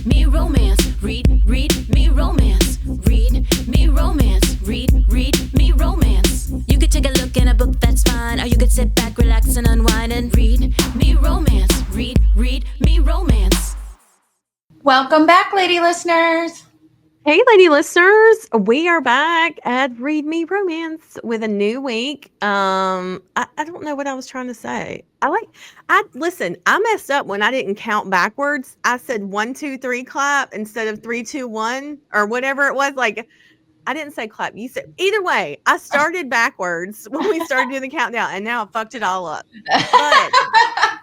me romance. Read me romance. Read me romance. Read me romance. You could take a look in a book, that's fine. Or you could sit back, relax, and unwind and read me romance. Read me romance. Welcome back, lady listeners. Hey, lady listeners, we are back at Read Me Romance with a new week. I don't know what I was trying to say. Listen, I messed up when I didn't count backwards. I said 1, 2, 3 clap instead of 3, 2, 1 or whatever it was. Like, I didn't say clap. You said either way. I started backwards when we started doing the countdown, and now I fucked it all up. But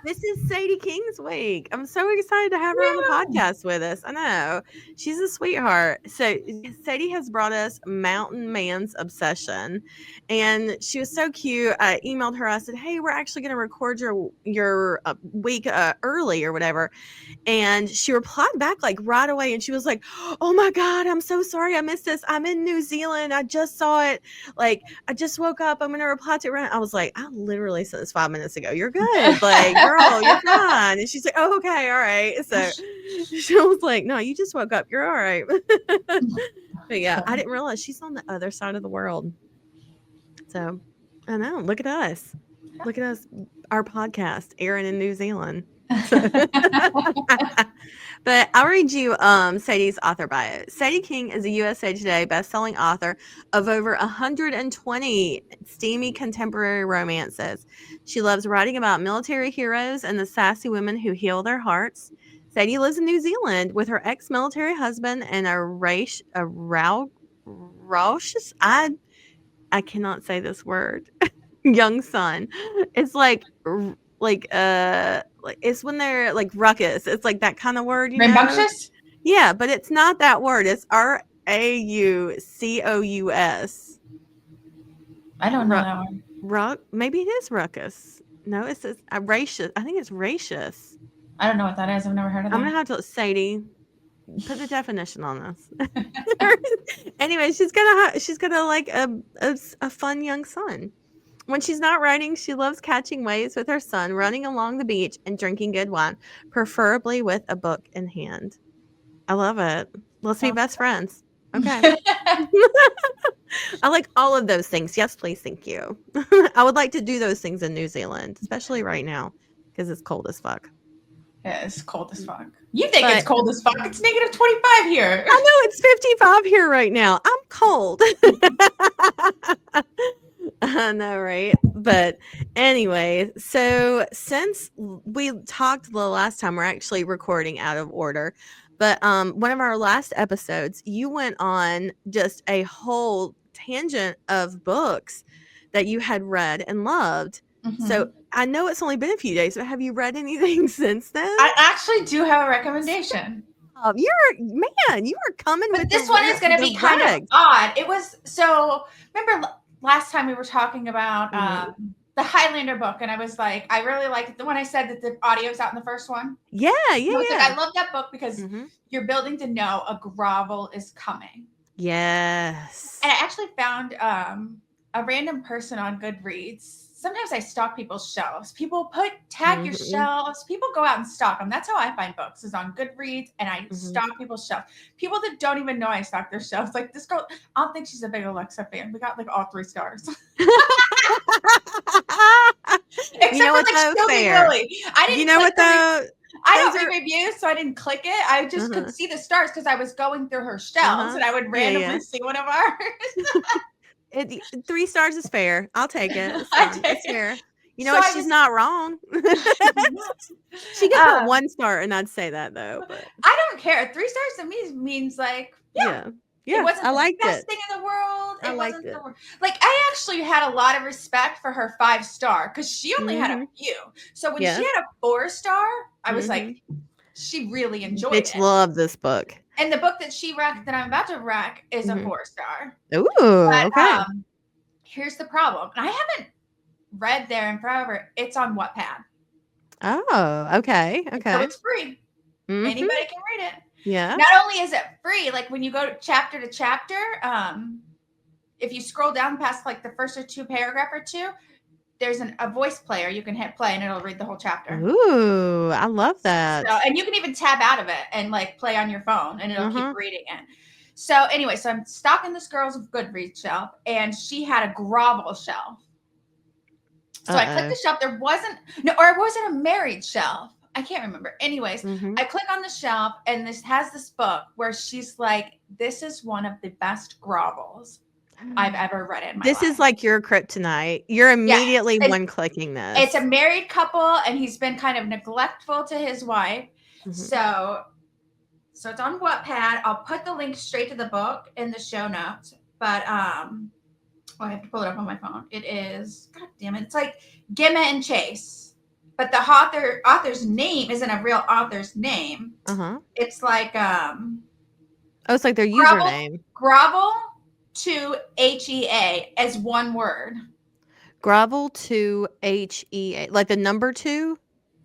this is Sadie King's week. I'm so excited to have her on the podcast with us. I know. She's a sweetheart. So Sadie has brought us Mountain Man's Obsession. And she was so cute. I emailed her. I said, hey, we're actually going to record your week early or whatever. And she replied back like right away. And she was like, oh my God, I'm so sorry I missed this. I'm in New Zealand. I just saw it. Like, I just woke up. I'm going to reply to it right now. I was like, I literally sent this 5 minutes ago. You're good. Like, girl, you're fine. And she's like, oh, okay. All right. So she was like, no, you just woke up. You're all right. But yeah, I didn't realize she's on the other side of the world. So I know. Look at us. Look at us. Our podcast, Aaron in New Zealand. But I'll read you Sadie's author bio. Sadie King is a USA Today bestselling author of over 120 steamy contemporary romances. She loves writing about military heroes and the sassy women who heal their hearts. Sadie lives in New Zealand with her ex-military husband and a raucous, I cannot say this word, young son. It's like it's when they're like ruckus. It's like that kind of word, you Rambunctious? know? Yeah, but it's not that word. It's RAUCOUS. I don't know that one. Maybe it is ruckus. No, it says racious. I think it's racious. I don't know what that is. I've never heard of that. I'm gonna have to Sadie put the definition on this. Anyway, she's got like a fun young son. When she's not writing, she loves catching waves with her son, running along the beach, and drinking good wine, preferably with a book in hand. I love it. Let's be best friends. Okay. I like all of those things. Yes, please. Thank you. I would like to do those things in New Zealand, especially right now, because it's cold as fuck. Yeah, it's cold as fuck. You think it's cold as fuck? It's negative 25 here. I know it's 55 here right now. I'm cold. I know, right? But anyway, so since we talked the last time, we're actually recording out of order. But one of our last episodes, you went on just a whole tangent of books that you had read and loved. Mm-hmm. So I know it's only been a few days, but have you read anything since then? I actually do have a recommendation. You were coming but with this one is going to be kind of odd. It was so remember last time we were talking about the Highlander book, and I was like, I really liked it. The one I said that the audio's out in the first one. Yeah. Like, I love that book because you're building to know a grovel is coming. Yes. And I actually found a random person on Goodreads. Sometimes I stalk people's shelves. People tag your shelves. People go out and stalk them. That's how I find books, is on Goodreads, and I stalk people's shelves. People that don't even know I stalk their shelves. Like this girl, I don't think she's a big Alexa fan. We got like all 3 stars. Except you know for what, like though? Fair. Lily. I didn't. You know what though? I don't read reviews, so I didn't click it. I just could see the stars because I was going through her shelves, and I would randomly see one of ours. 3 stars is fair. I'll take it. It's fair. You know what? She's not wrong. She could put 1 star, and I'd say that though. But I don't care. 3 stars to me means like yeah. It wasn't the best thing in the world. I liked it. Like I actually had a lot of respect for her 5-star because she only had a few. So when she had a 4-star, I was like, she really enjoyed it. Bitch loved this book. And the book that she racked that I'm about to rack is a 4-star. Ooh, but, okay. Here's the problem. And I haven't read there in forever. It's on Wattpad. Oh, okay. So it's free. Anybody can read it. Yeah. Not only is it free, like when you go chapter to chapter, if you scroll down past like the first or 2 paragraph or 2, there's a voice player. You can hit play and it'll read the whole chapter. Ooh, I love that. So, and you can even tab out of it and like play on your phone and it'll keep reading it. So anyway, so I'm stalking this girl's Goodreads shelf and she had a grovel shelf. So I clicked the shelf. There wasn't, no, or it wasn't a married shelf. I can't remember. Anyways, I click on the shelf and this has this book where she's like, this is one of the best grovels I've ever read in my life. This is like your kryptonite. You're immediately one clicking this. It's a married couple and he's been kind of neglectful to his wife. So it's on Wattpad. I'll put the link straight to the book in the show notes. But I have to pull it up on my phone. It is, God damn it, it's like Gemma and Chase. But the author's name isn't a real author's name. It's like it's like their username. Grovel to HEA as one word. Grovel to HEA, like the number 2?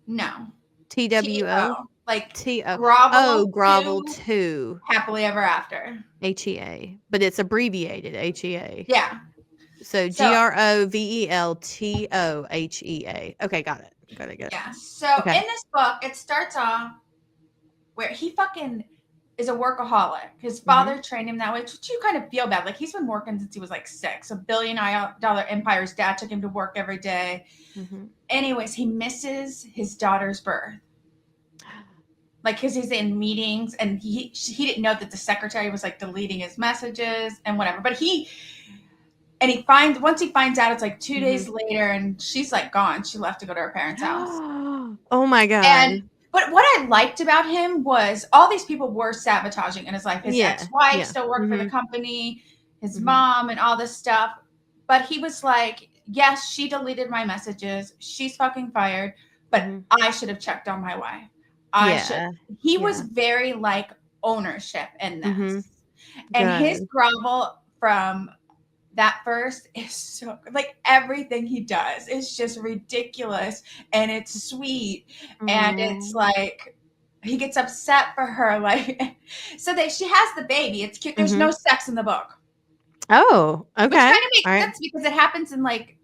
No. TWO. Like TO. Grovel. Oh, Grovel to Happily Ever After. HEA, but it's abbreviated HEA. Yeah. So GROVELTOHEA. Okay, got it. Got it. Yeah. So in this book, it starts off where he fucking is a workaholic. His father trained him that way, which you kind of feel bad. Like he's been working since he was like 6. $1 billion empire. His dad took him to work every day. Anyways, he misses his daughter's birth. Like, because he's in meetings and he didn't know that the secretary was like deleting his messages and whatever. But once he finds out, it's like 2 days later and she's like gone. She left to go to her parents' house. Oh my God. But what I liked about him was all these people were sabotaging in his life. His ex-wife still worked for the company, his mom and all this stuff. But he was like, yes, she deleted my messages. She's fucking fired. But I should have checked on my wife. He was very like ownership in this. And his grovel from that verse is so like everything he does is just ridiculous and it's sweet and it's like he gets upset for her like so that she has the baby. It's cute. There's no sex in the book. Oh, okay. Which kind of makes sense because it happens in like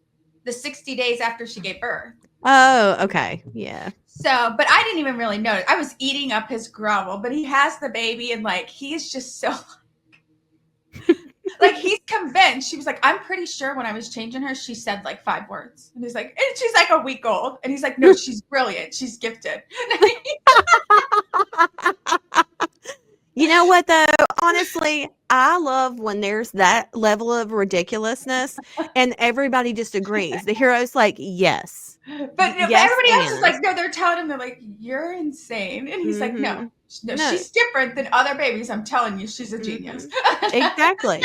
the 60 days after she gave birth. Oh, okay. Yeah. So, but I didn't even really notice. I was eating up his grovel, but he has the baby and like he's just so like he's convinced. She was like, I'm pretty sure when I was changing her, she said like 5 words. And he's like, and she's like a week old. And he's like, no, she's brilliant. She's gifted. You know what though? Honestly, I love when there's that level of ridiculousness and everybody just agrees. The hero's like, yes. But everybody else is like, no, they're telling him, they're like, you're insane. And he's like, no, she's different than other babies. I'm telling you, she's a genius. Exactly.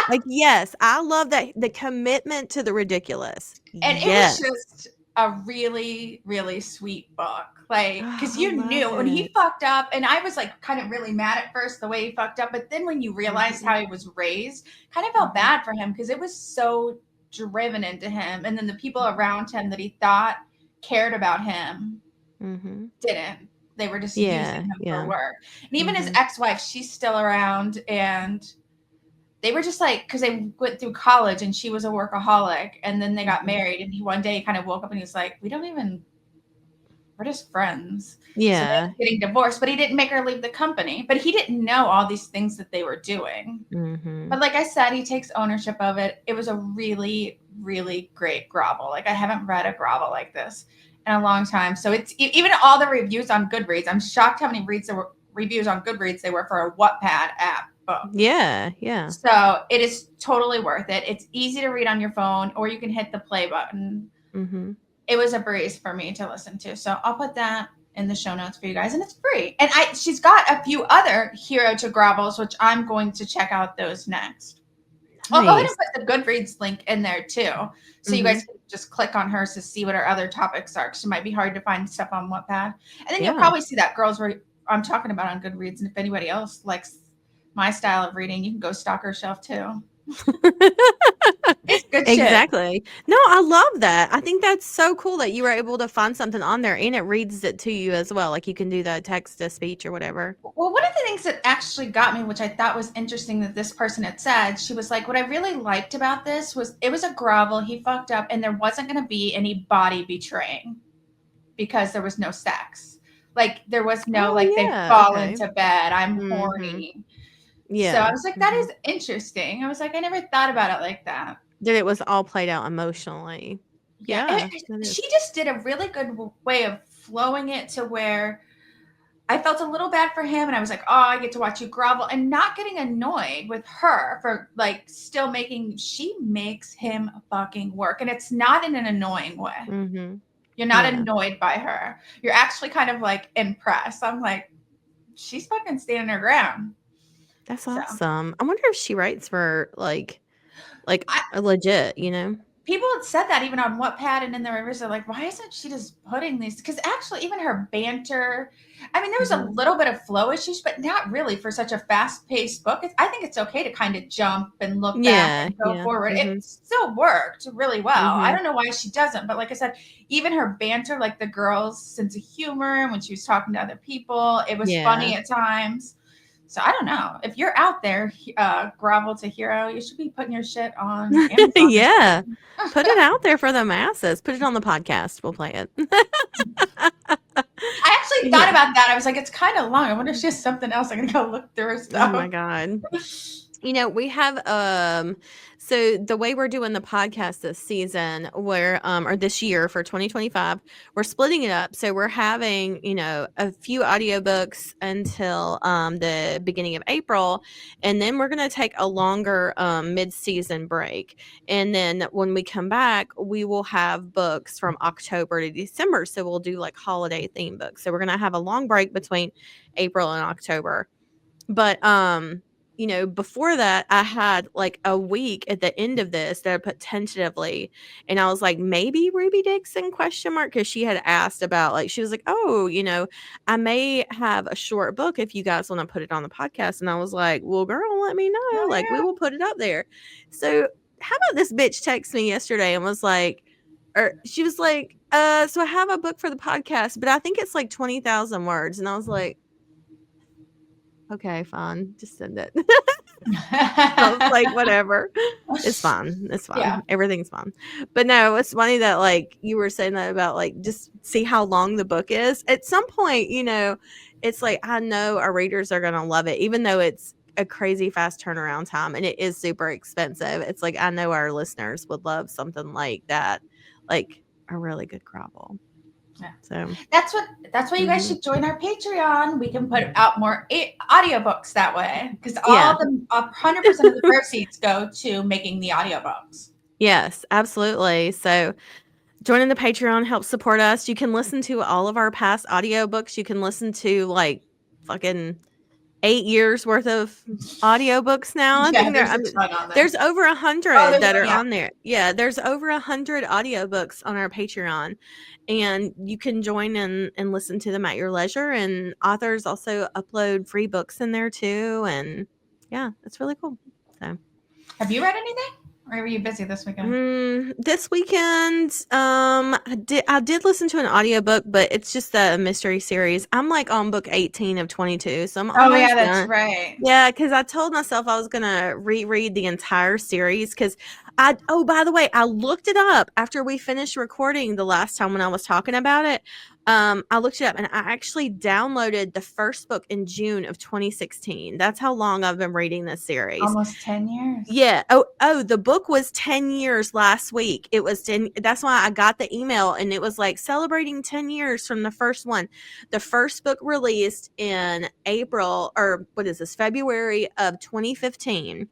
Like, yes, I love that the commitment to the ridiculous. And it was just a really, really sweet book. Like, because you knew when he fucked up, and I was like kind of really mad at first the way he fucked up, but then when you realized how he was raised, kind of felt bad for him because it was so driven into him. And then the people around him that he thought cared about him didn't. They were just using him for work. And even his ex-wife, she's still around, and they were just like, because they went through college and she was a workaholic, and then they got married, and he one day he kind of woke up and he was like, we're just friends. Yeah. So getting divorced, but he didn't make her leave the company. But he didn't know all these things that they were doing. But like I said, he takes ownership of it. It was a really, really great grovel. Like I haven't read a grovel like this in a long time. So it's even all the reviews on Goodreads. I'm shocked how many reviews on Goodreads they were for a Wattpad app book. Yeah, yeah. So it is totally worth it. It's easy to read on your phone, or you can hit the play button. It was a breeze for me to listen to. So I'll put that in the show notes for you guys, and it's free. And she's got a few other hero to grovels, which I'm going to check out those next. Nice. I'll go ahead and put the Goodreads link in there too. So you guys can just click on hers to see what her other topics are, because it might be hard to find stuff on Wattpad. And then you'll probably see that girls where I'm talking about on Goodreads. And if anybody else likes my style of reading, you can go stalk her shelf too. It's good shit. Exactly. No, I love that. I think that's so cool that you were able to find something on there and it reads it to you as well. Like you can do the text to speech or whatever. Well, one of the things that actually got me, which I thought was interesting that this person had said, she was like, what I really liked about this was it was a grovel. He fucked up and there wasn't going to be any body betraying because there was no sex. Like there was no, they fall into bed. I'm horny. Yeah. So I was like, that is interesting. I was like, I never thought about it like that. That it was all played out emotionally. Yeah. She just did a really good way of flowing it to where I felt a little bad for him and I was like, oh, I get to watch you grovel and not getting annoyed with her for like still she makes him fucking work. And it's not in an annoying way. Mm-hmm. You're not annoyed by her. You're actually kind of like impressed. I'm like, she's fucking standing her ground. That's awesome. I wonder if she writes for like a legit, People had said that even on Wattpad and in the rivers. They're like, why isn't she just putting these? Because actually, even her banter, I mean, there was a little bit of flow issues, but not really for such a fast-paced book. I think it's okay to kind of jump and look back and go forward. Mm-hmm. It still worked really well. Mm-hmm. I don't know why she doesn't, but like I said, even her banter, like the girl's sense of humor when she was talking to other people, it was funny at times. So I don't know. If you're out there, grovel to hero, you should be putting your shit on Amazon. Yeah. Put it out there for the masses. Put it on the podcast. We'll play it. I actually thought about that. I was like, it's kind of long. I wonder if she has something else. I'm going to go look through her stuff. Oh my God. We have so the way we're doing the podcast this season or this year for 2025, we're splitting it up. So we're having, a few audiobooks until the beginning of April. And then we're going to take a longer mid-season break. And then when we come back, we will have books from October to December. So we'll do like holiday theme books. So we're going to have a long break between April and October. But before that, I had like a week at the end of this that I put tentatively, and I was like, maybe Ruby Dixon ? Because she had asked about she was like, oh, I may have a short book if you guys want to put it on the podcast. And I was like, well, girl, let me know. Oh, we will put it up there. So how about this bitch text me yesterday and was like, she was like, so I have a book for the podcast, but I think it's like 20,000 words. And I was like, okay, fine. Just send it. I was like, whatever. It's fine. It's fine. Yeah. Everything's fine. But no, it's funny that you were saying that about just see how long the book is. At some point, it's like, I know our readers are going to love it, even though it's a crazy fast turnaround time and it is super expensive. It's like, I know our listeners would love something like that, like a really good grovel. Yeah. So that's why you guys should join our Patreon. We can put out more audiobooks that way because 100% of the proceeds go to making the audiobooks. Yes, absolutely. So joining the Patreon helps support us. You can listen to all of our past audiobooks. You can listen to fucking 8 years worth of audiobooks now. I think there's over 100 that are on there. Yeah, there's over 100 audiobooks on our Patreon. And you can join and listen to them at your leisure. And authors also upload free books in there too. And yeah, it's really cool. So, have you read anything? Or were you busy this weekend? This weekend, I did listen to an audiobook, but it's just a mystery series. I'm on book 18 of 22, so I'm almost done. That's right. Yeah, because I told myself I was gonna reread the entire series. Because by the way, I looked it up after we finished recording the last time when I was talking about it. I looked it up and I actually downloaded the first book in June of 2016. That's how long I've been reading this series. Almost 10 years. Yeah. Oh, the book was 10 years last week. It was 10. That's why I got the email and it was celebrating 10 years from the first one. The first book released in February of 2015.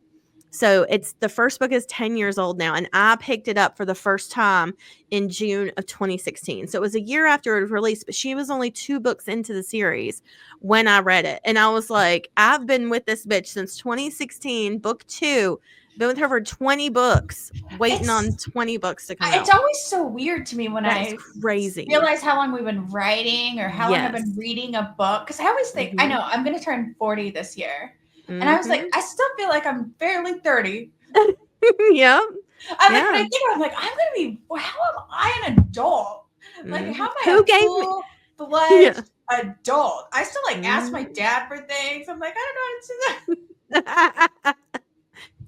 So the first book is 10 years old now, and I picked it up for the first time in June of 2016. So it was a year after it was released, but she was only 2 books into the series when I read it. And I was like, I've been with this bitch since 2016, book 2. Been with her for 20 books, waiting on 20 books to come out. It's always so weird to me when crazy. Realize how long we've been writing or how long I've been reading a book. Because I always think, I know, I'm going to turn 40 this year. And I was like, Mhm. I still feel like I'm barely 30. Yep. I'm like, when I Yeah. think I'm like, I'm gonna be. How am I an adult? Like, how Mhm. am I Who a gave me full Yeah. fledged adult? I still like ask my Mhm. dad for things. I'm like, I don't know how to do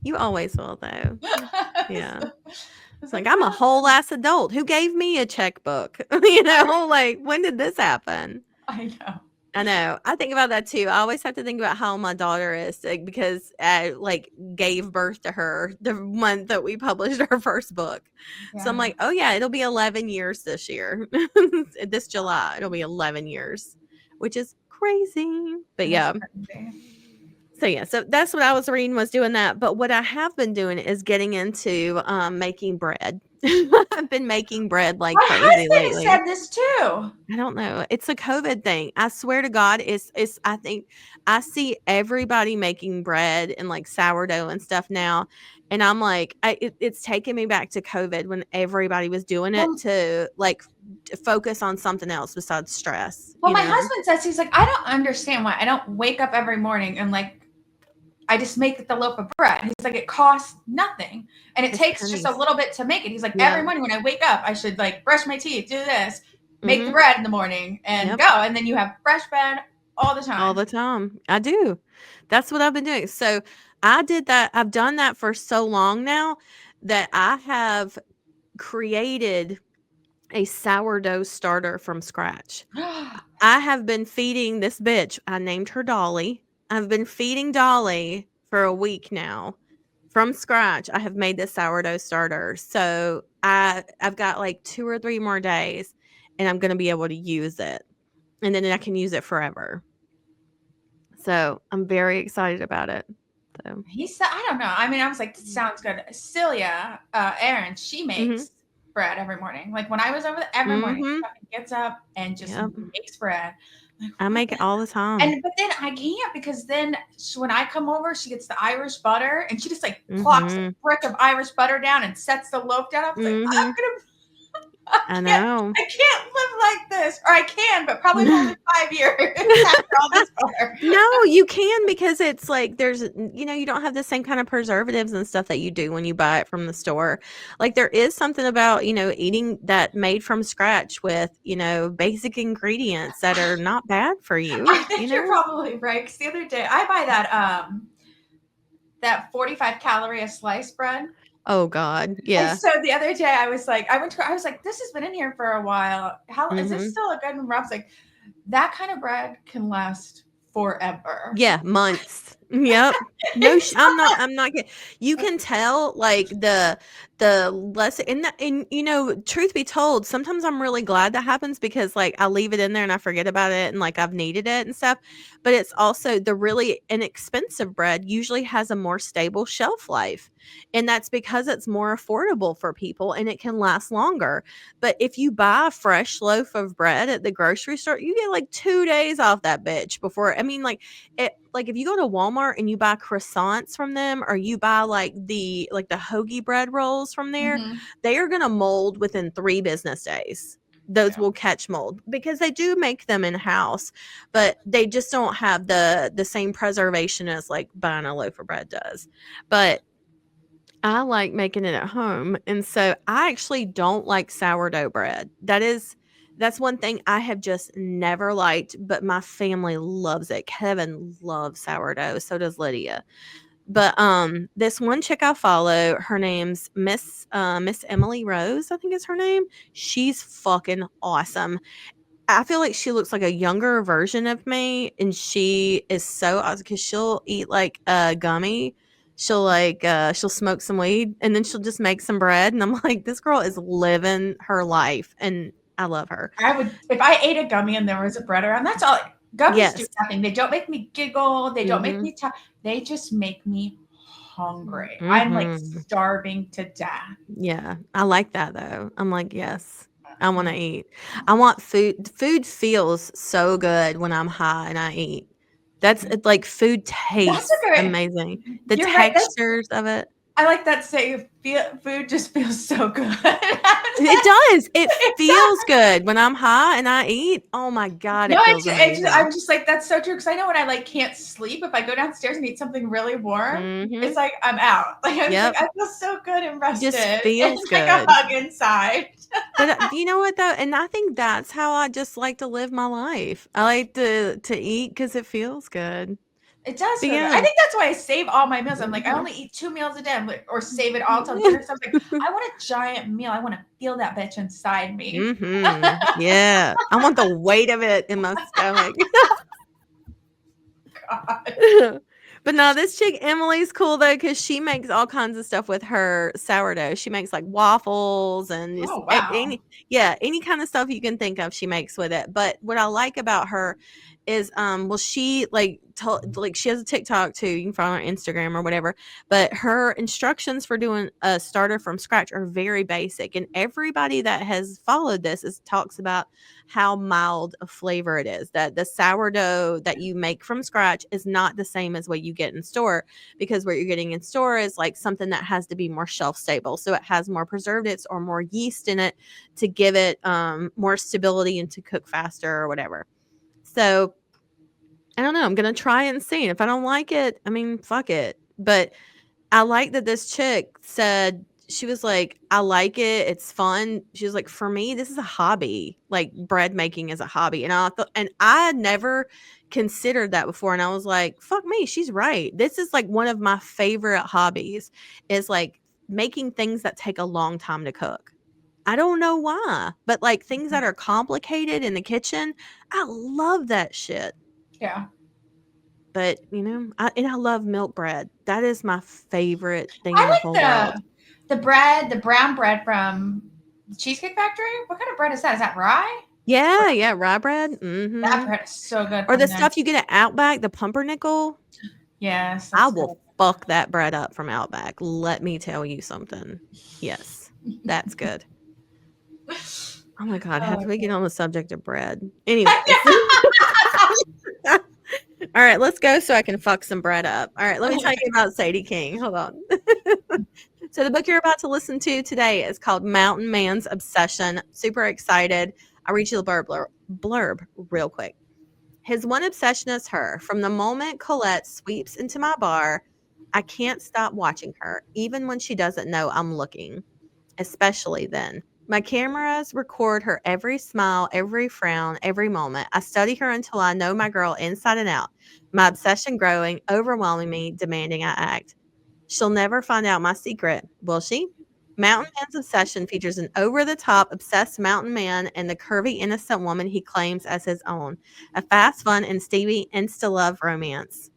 You always will, though. that. Yeah. So, I was It's like, like, I'm a well, whole ass adult. Who gave me a checkbook? You know, like, when did this happen? I know. I know. I think about that too. I always have to think about how my daughter is, like, because I like gave birth to her the month that we published our first book. So I'm Yeah. like, oh yeah, it'll be 11 years this year. This July, it'll be 11 years, which is crazy. But It is yeah. crazy. So yeah, so that's what I was reading, was doing that. But what I have been doing is getting into making bread. I've been making bread like My crazy husband lately. said this too. I don't know. It's a COVID thing. I swear to God, it's I think I see everybody making bread and like sourdough and stuff now. And I'm like, it's taking me back to COVID when everybody was doing it Well, to like focus on something else besides stress, well, you my know? husband says, he's like, I don't understand why I don't wake up every morning and like I just make the loaf of bread. He's like, it costs nothing. And it It's takes just a pennies. little bit to make it. He's like, every Yeah. morning when I wake up, I should like brush my teeth, do this, make the Mm-hmm. bread in the morning and Yep. go. And then you have fresh bread all the All time. the time. I do. That's what I've been doing. So I did that. I've done that for so long now that I have created a sourdough starter from scratch. I have been feeding this bitch. I named her Dolly. I've been feeding Dolly for a week now. From scratch, I have made this sourdough starter. So I've got like 2 or 3 more days and I'm going to be able to use it. And then I can use it forever. So, I'm very excited about it. So, He said, I don't know. I mean, I was like, this sounds good. Celia, Erin, she mhm. makes bread every morning. Like when I was over there, every morning, she Mhm. fucking gets up and just Yep. makes bread. I'm like, I what make the it all the time. And but then I can't because then when I come over, she gets the Irish butter and she just like plops a Mhm. brick of Irish butter down and sets the loaf down. I was like, Mhm. I I can't, know. I can't live like this, or I can, but probably for only 5 years after all this butter. No, you can, because it's like there's you don't have the same kind of preservatives and stuff that you do when you buy it from the store. Like there is something about, eating that made from scratch with, basic ingredients that are not bad for I you, you think you're know? probably right. Because the other day I buy that 45 calorie a slice bread. Oh God. And Yeah. so the other day I was like, I was like, this has been in here for a while. How is this Mhm. still a good one? Rob's like, that kind of bread can last forever. Yeah, months. Yep. No, I'm not kidding. You can tell like the less and truth be told, sometimes I'm really glad that happens because like I leave it in there and I forget about it and like I've needed it and stuff. But it's also the really inexpensive bread usually has a more stable shelf life. And that's because it's more affordable for people and it can last longer. But if you buy a fresh loaf of bread at the grocery store, you get like 2 days off that bitch before. I mean, like if you go to Walmart and you buy croissants from them or you buy like the hoagie bread rolls from there, Mhm. they are going to mold within 3 business days. Those Yeah. will catch mold because they do make them in house, but they just don't have the same preservation as like buying a loaf of bread does. But I like making it at home, and so I actually don't like sourdough bread. That's one thing I have just never liked, but my family loves it. Kevin loves sourdough, so does Lydia. But this one chick I follow, her name's Miss Emily Rose, I think is her name. She's fucking awesome. I feel like she looks like a younger version of me, and she is so awesome because she'll eat like a gummy. She'll smoke some weed and then she'll just make some bread. And I'm like, this girl is living her life, and I love her. I would, if I ate a gummy and there was a bread around, that's all. Gummies do Yes. nothing. They don't make me giggle. They don't make Mm-hmm. me they just make me hungry. I'm like Mm-hmm. starving to death. Yeah. I like that though. I'm like, yes, I want to eat. I want food. Food feels so good when I'm high and I eat. That's it, like food That's a tastes very, amazing. The you're right. That's textures of it. I like that saying, food just feels so good. It does. It feels good when I'm high and I eat. Oh my God, No, it feels amazing. I'm just like, that's so true. Because I know when I like can't sleep, if I go downstairs and eat something really warm, it's like I'm out. Like I'm just Yep. like I feel so good and It rested, just and feels like a good. hug inside. But you know what though? And I think that's how I just like to live my life. I like to eat because it feels good. It does But feel good. yeah. I think that's why I save all my meals. I'm like, I only eat 2 meals a day, or save it all till dinner. So I'm like, I want a giant meal. I want to feel that bitch inside me. Yeah. I want the weight of it in my stomach. God. But no, this chick Emily's cool though because she makes all kinds of stuff with her sourdough. She makes like waffles and just Oh wow. any kind of stuff you can think of she makes with it. But what I like about her is well she like she has a TikTok too. You can follow her on Instagram or whatever. But her instructions for doing a starter from scratch are very basic, and everybody that has followed this talks about how mild a flavor it is. That the sourdough that you make from scratch is not the same as what you get in store, because what you're getting in store is like something that has to be more shelf stable. So it has more preservatives or more yeast in it to give it more stability and to cook faster or whatever. So I don't know. I'm going to try it and see. If I don't like it, I mean, fuck it. But I like that this chick said, she was like, I like it. It's fun. She was like, for me, this is a hobby. Like bread making is a hobby. And I thought, and I had never considered that before. And I was like, fuck me. She's right. This is like one of my favorite hobbies is like making things that take a long time to cook. I don't know why, but like things that are complicated in the kitchen, I love that shit. Yeah. But, you know, I love milk bread. That is my favorite thing I in the whole world. like the brown bread from the Cheesecake Factory. What kind of bread is that? Is that rye? Yeah, rye bread. That bread is so good. Or from the them. stuff you get at Outback, the pumpernickel. Yes, I that's will good. fuck that bread up from Outback. Let me tell you something. Yes, that's good. Oh my God, how did we get on the subject of bread? Anyways. All right, let's go so I can fuck some bread up. All right, let me tell you about Sadie King. Hold on. So the book you're about to listen to today is called Mountain Man's Obsession. Super excited. I'll read you the blurb real quick. His one obsession is her. From the moment Colette sweeps into my bar, I can't stop watching her, even when she doesn't know I'm looking, especially then. My cameras record her every smile, every frown, every moment. I study her until I know my girl inside and out. My obsession growing, overwhelming me, demanding I act. She'll never find out my secret, will she? Mountain Man's Obsession features an over the top, obsessed mountain man and the curvy, innocent woman he claims as his own. A fast, fun, and steamy insta-love romance.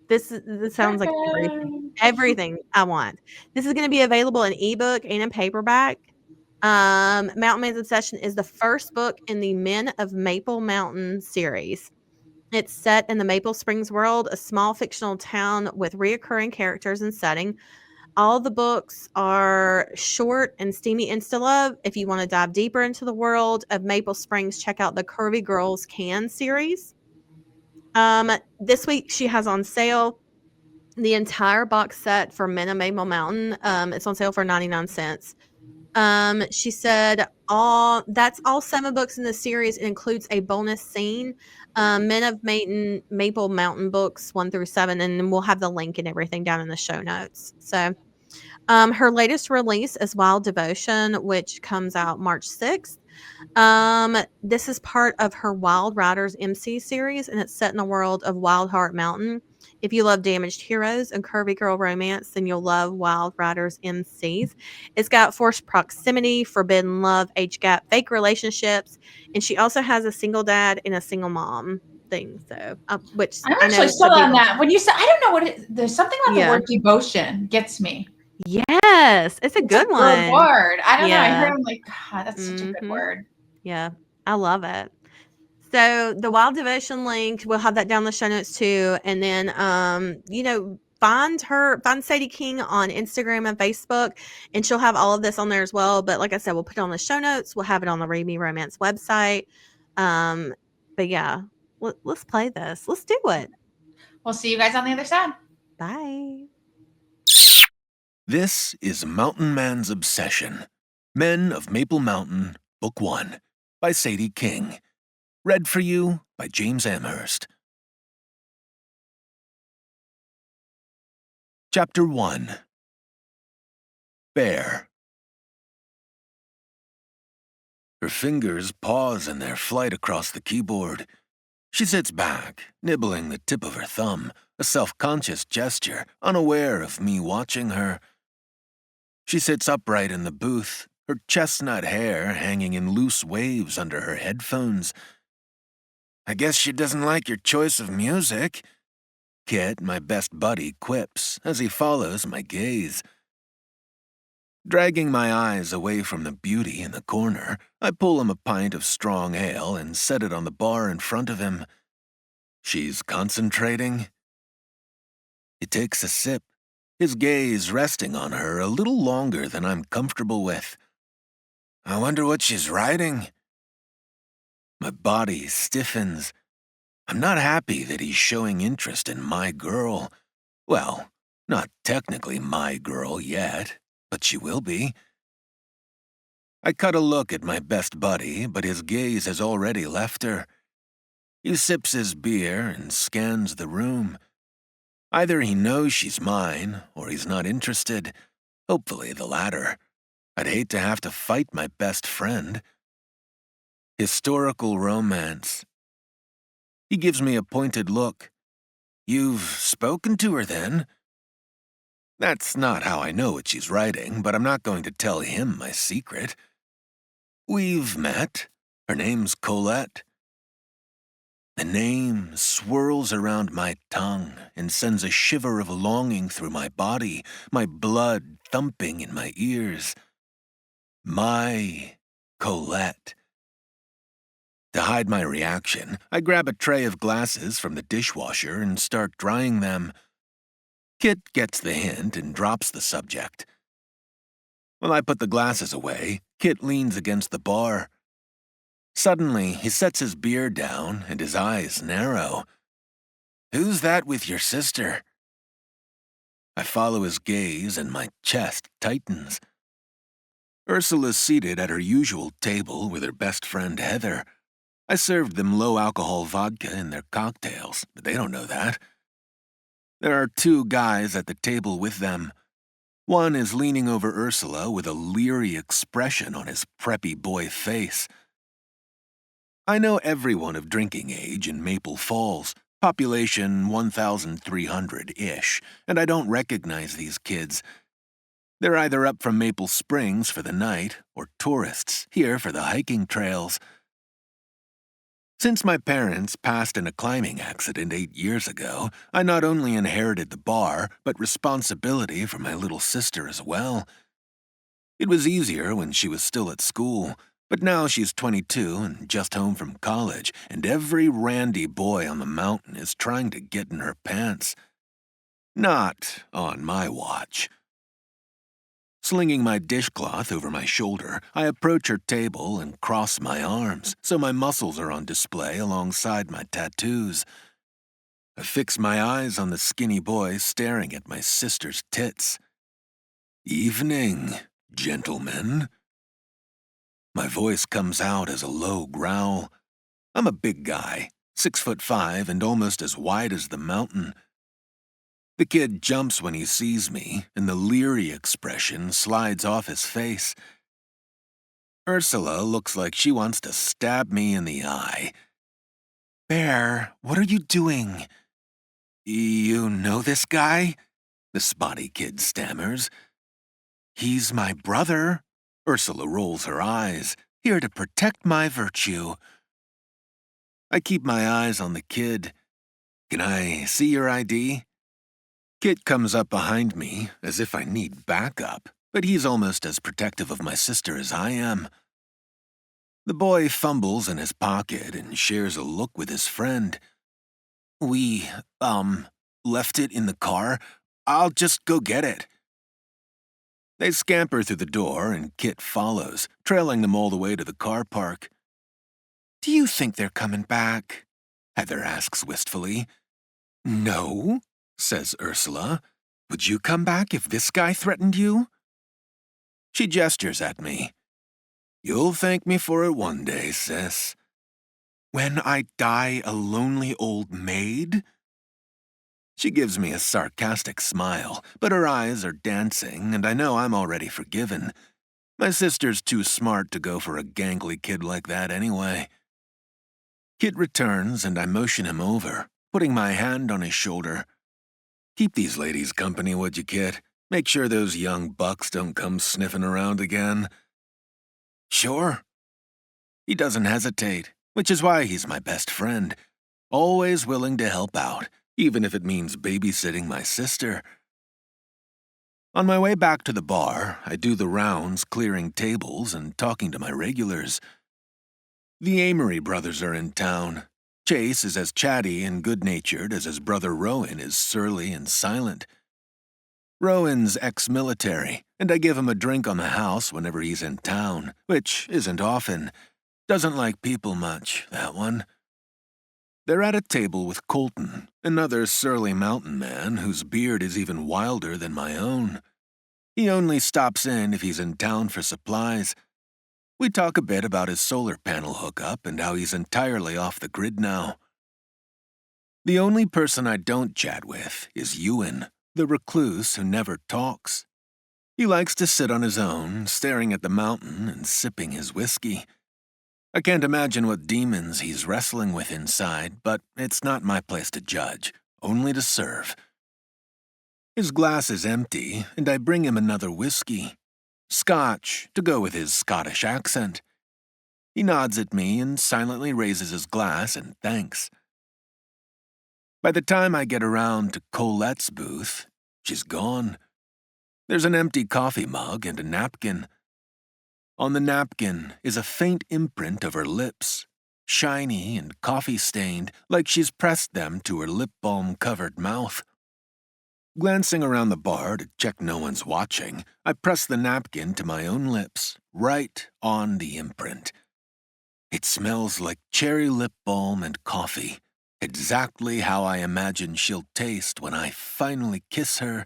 This sounds like everything I want. This is going to be available in ebook and in paperback. Mountain Man's Obsession is the first book in the Men of Maple Mountain series. It's set in the Maple Springs world, a small fictional town with reoccurring characters and setting. All the books are short and steamy insta-love. If you want to dive deeper into the world of Maple Springs, check out the Curvy Girls Can series. This week she has on sale the entire box set for Men of Maple Mountain. It's on sale for 99 cents. She said that's all 7 books in the series. It includes a bonus scene. Men of Maple Mountain books 1 through 7, and then we'll have the link and everything down in the show notes. So her latest release is Wild Devotion, which comes out March 6th. This is part of her Wild Riders MC series, and it's set in the world of Wild Heart Mountain. If you love damaged heroes and curvy girl romance, then you'll love Wild Riders MCs. It's got forced proximity, forbidden love, age gap, fake relationships, and she also has a single dad and a single mom thing. So, which I'm I know actually still on people, that. When you say, I don't know what there's something about the word devotion gets me. Yes, it's a good one. Good word. I don't know. I heard, I'm like, God, that's such a good word. Yeah, I love it. So the Wild Devotion link, we'll have that down in the show notes too. And then, find Sadie King on Instagram and Facebook, and she'll have all of this on there as well. But like I said, we'll put it on the show notes. We'll have it on the Read Me Romance website. But yeah, let's play this. Let's do it. We'll see you guys on the other side. Bye. This is Mountain Man's Obsession. Men of Maple Mountain, Book 1, by Sadie King. Read for you by James Amherst. Chapter 1. Bear. Her fingers pause in their flight across the keyboard. She sits back, nibbling the tip of her thumb, a self-conscious gesture, unaware of me watching her. She sits upright in the booth, her chestnut hair hanging in loose waves under her headphones. "I guess she doesn't like your choice of music," Kit, my best buddy, quips as he follows my gaze. Dragging my eyes away from the beauty in the corner, I pull him a pint of strong ale and set it on the bar in front of him. She's concentrating. He takes a sip, his gaze resting on her a little longer than I'm comfortable with. "I wonder what she's writing." My body stiffens. I'm not happy that he's showing interest in my girl. Well, not technically my girl yet, but she will be. I cut a look at my best buddy, but his gaze has already left her. He sips his beer and scans the room. Either he knows she's mine, or he's not interested. Hopefully the latter. I'd hate to have to fight my best friend. Historical romance. He gives me a pointed look. "You've spoken to her, then?" That's not how I know what she's writing, but I'm not going to tell him my secret. "We've met. Her name's Colette." The name swirls around my tongue and sends a shiver of longing through my body, my blood thumping in my ears. My Colette. To hide my reaction, I grab a tray of glasses from the dishwasher and start drying them. Kit gets the hint and drops the subject. While I put the glasses away, Kit leans against the bar. Suddenly, he sets his beer down and his eyes narrow. "Who's that with your sister?" I follow his gaze and my chest tightens. Ursula's seated at her usual table with her best friend Heather. I served them low-alcohol vodka in their cocktails, but they don't know that. There are two guys at the table with them. One is leaning over Ursula with a leery expression on his preppy boy face. I know everyone of drinking age in Maple Falls, population 1,300-ish, and I don't recognize these kids. They're either up from Maple Springs for the night or tourists here for the hiking trails. Since my parents passed in a climbing accident 8 years ago, I not only inherited the bar, but responsibility for my little sister as well. It was easier when she was still at school, but now she's 22 and just home from college, and every randy boy on the mountain is trying to get in her pants. Not on my watch. Slinging my dishcloth over my shoulder, I approach her table and cross my arms so my muscles are on display alongside my tattoos. I fix my eyes on the skinny boy staring at my sister's tits. "Evening, gentlemen." My voice comes out as a low growl. I'm a big guy, 6'5" and almost as wide as the mountain. The kid jumps when he sees me, and the leery expression slides off his face. Ursula looks like she wants to stab me in the eye. "Bear, what are you doing?" "You know this guy?" the spotty kid stammers. "He's my brother." Ursula rolls her eyes, "here to protect my virtue." I keep my eyes on the kid. "Can I see your ID?" Kit comes up behind me, as if I need backup, but he's almost as protective of my sister as I am. The boy fumbles in his pocket and shares a look with his friend. "We, left it in the car. I'll just go get it." They scamper through the door and Kit follows, trailing them all the way to the car park. "Do you think they're coming back?" Heather asks wistfully. "No," says Ursula. Would you come back if this guy threatened you? She gestures at me. You'll thank me for it one day, sis. When I die a lonely old maid? She gives me a sarcastic smile, but her eyes are dancing, and I know I'm already forgiven. My sister's too smart to go for a gangly kid like that anyway. Kit returns, and I motion him over, putting my hand on his shoulder. Keep these ladies company, would you, Kit? Make sure those young bucks don't come sniffing around again. Sure. He doesn't hesitate, which is why he's my best friend, always willing to help out, even if it means babysitting my sister. On my way back to the bar, I do the rounds clearing tables and talking to my regulars. The Amory brothers are in town. Chase is as chatty and good-natured as his brother Rowan is surly and silent. Rowan's ex-military, and I give him a drink on the house whenever he's in town, which isn't often. Doesn't like people much, that one. They're at a table with Colton, another surly mountain man whose beard is even wilder than my own. He only stops in if he's in town for supplies. We talk a bit about his solar panel hookup and how he's entirely off the grid now. The only person I don't chat with is Ewan, the recluse who never talks. He likes to sit on his own, staring at the mountain and sipping his whiskey. I can't imagine what demons he's wrestling with inside, but it's not my place to judge, only to serve. His glass is empty, and I bring him another whiskey. Scotch, to go with his Scottish accent. He nods at me and silently raises his glass and thanks. By the time I get around to Colette's booth, she's gone. There's an empty coffee mug and a napkin. On the napkin is a faint imprint of her lips, shiny and coffee-stained, like she's pressed them to her lip balm-covered mouth. Glancing around the bar to check no one's watching, I press the napkin to my own lips, right on the imprint. It smells like cherry lip balm and coffee, exactly how I imagine she'll taste when I finally kiss her.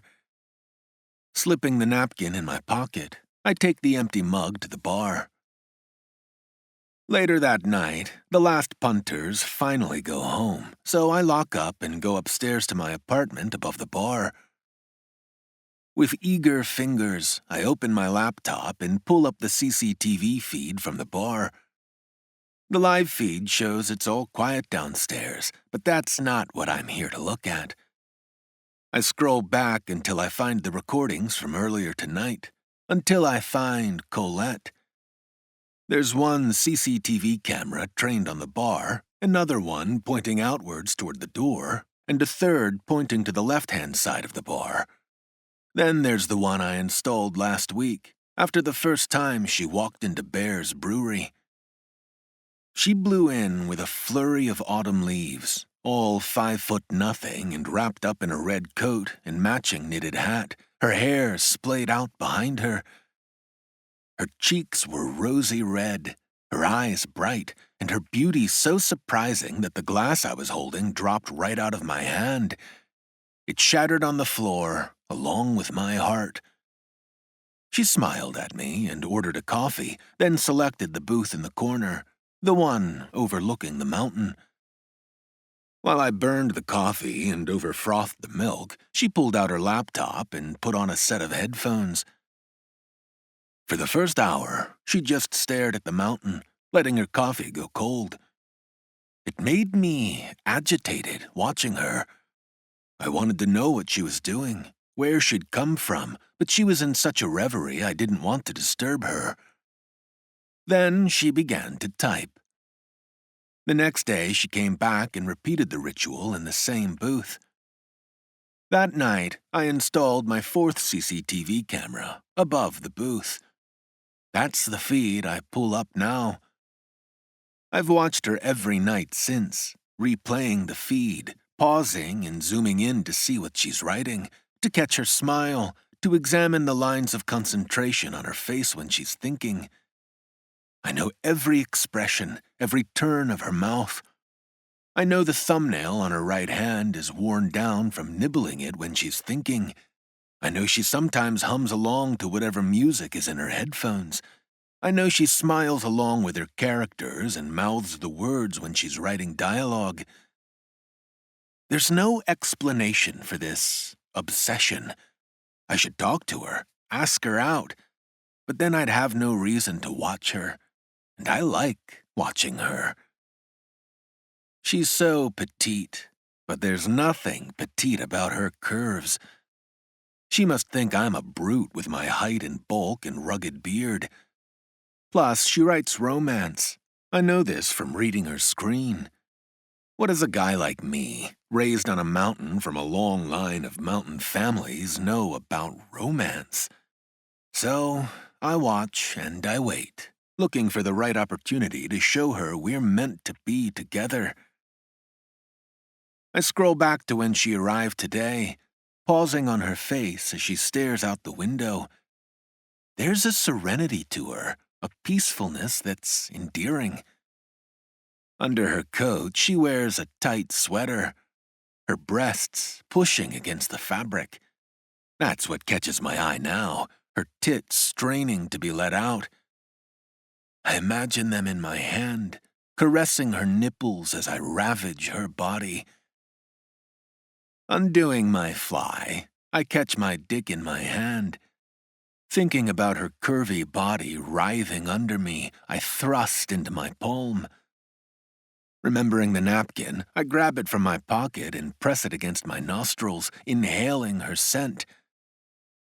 Slipping the napkin in my pocket, I take the empty mug to the bar. Later that night, the last punters finally go home, so I lock up and go upstairs to my apartment above the bar. With eager fingers, I open my laptop and pull up the CCTV feed from the bar. The live feed shows it's all quiet downstairs, but that's not what I'm here to look at. I scroll back until I find the recordings from earlier tonight, until I find Colette. There's one CCTV camera trained on the bar, another one pointing outwards toward the door, and a third pointing to the left-hand side of the bar. Then there's the one I installed last week, after the first time she walked into Bear's Brewery. She blew in with a flurry of autumn leaves, all 5'0" and wrapped up in a red coat and matching knitted hat, her hair splayed out behind her. Her cheeks were rosy red, her eyes bright, and her beauty so surprising that the glass I was holding dropped right out of my hand. It shattered on the floor, along with my heart. She smiled at me and ordered a coffee, then selected the booth in the corner, the one overlooking the mountain. While I burned the coffee and overfrothed the milk, she pulled out her laptop and put on a set of headphones. For the first hour, she just stared at the mountain, letting her coffee go cold. It made me agitated watching her. I wanted to know what she was doing, where she'd come from, but she was in such a reverie I didn't want to disturb her. Then she began to type. The next day, she came back and repeated the ritual in the same booth. That night, I installed my fourth CCTV camera above the booth. That's the feed I pull up now. I've watched her every night since, replaying the feed, pausing and zooming in to see what she's writing, to catch her smile, to examine the lines of concentration on her face when she's thinking. I know every expression, every turn of her mouth. I know the thumbnail on her right hand is worn down from nibbling it when she's thinking. I know she sometimes hums along to whatever music is in her headphones. I know she smiles along with her characters and mouths the words when she's writing dialogue. There's no explanation for this obsession. I should talk to her, ask her out, but then I'd have no reason to watch her, and I like watching her. She's so petite, but there's nothing petite about her curves. She must think I'm a brute with my height and bulk and rugged beard. Plus, she writes romance. I know this from reading her screen. What does a guy like me, raised on a mountain from a long line of mountain families, know about romance? So, I watch and I wait, looking for the right opportunity to show her we're meant to be together. I scroll back to when she arrived today, pausing on her face as she stares out the window. There's a serenity to her, a peacefulness that's endearing. Under her coat, she wears a tight sweater, her breasts pushing against the fabric. That's what catches my eye now, her tits straining to be let out. I imagine them in my hand, caressing her nipples as I ravage her body. Undoing my fly, I catch my dick in my hand. Thinking about her curvy body writhing under me, I thrust into my palm. Remembering the napkin, I grab it from my pocket and press it against my nostrils, inhaling her scent.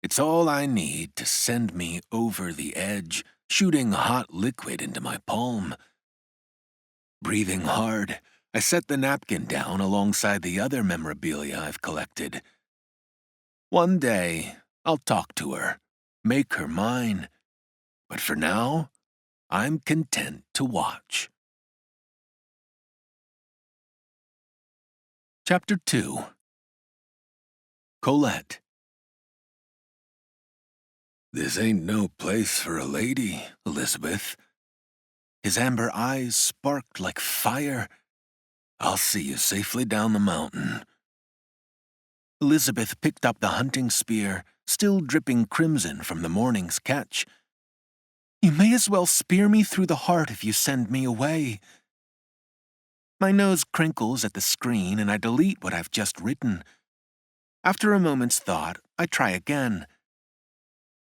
It's all I need to send me over the edge, shooting hot liquid into my palm. Breathing hard, I set the napkin down alongside the other memorabilia I've collected. One day, I'll talk to her, make her mine. But for now, I'm content to watch. Chapter 2. Colette. This ain't no place for a lady, Elizabeth. His amber eyes sparked like fire. I'll see you safely down the mountain. Elizabeth picked up the hunting spear, still dripping crimson from the morning's catch. You may as well spear me through the heart if you send me away. My nose crinkles at the screen and I delete what I've just written. After a moment's thought, I try again.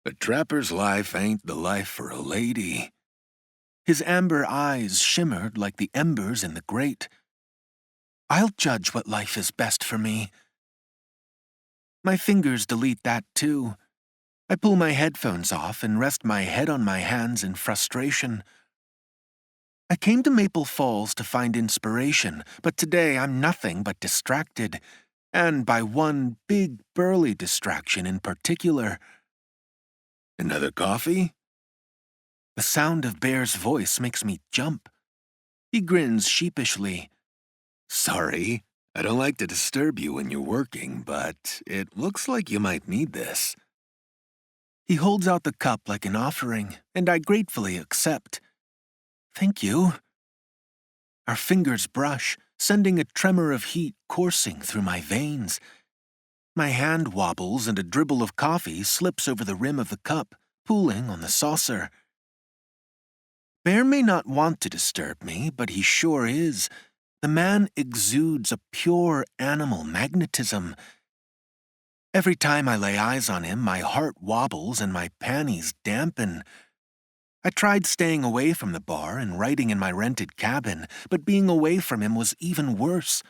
A trapper's life ain't the life for a lady. His amber eyes shimmered like the embers in the grate. I'll judge what life is best for me. My fingers delete that too. I pull my headphones off and rest my head on my hands in frustration. I came to Maple Falls to find inspiration, but today I'm nothing but distracted, and by one big burly distraction in particular. Another coffee? The sound of Bear's voice makes me jump. He grins sheepishly. Sorry, I don't like to disturb you when you're working, but it looks like you might need this. He holds out the cup like an offering, and I gratefully accept. Thank you. Our fingers brush, sending a tremor of heat coursing through my veins. My hand wobbles and a dribble of coffee slips over the rim of the cup, pooling on the saucer. Bear may not want to disturb me, but he sure is. The man exudes a pure animal magnetism. Every time I lay eyes on him, my heart wobbles and my panties dampen. I tried staying away from the bar and writing in my rented cabin, but being away from him was even worse.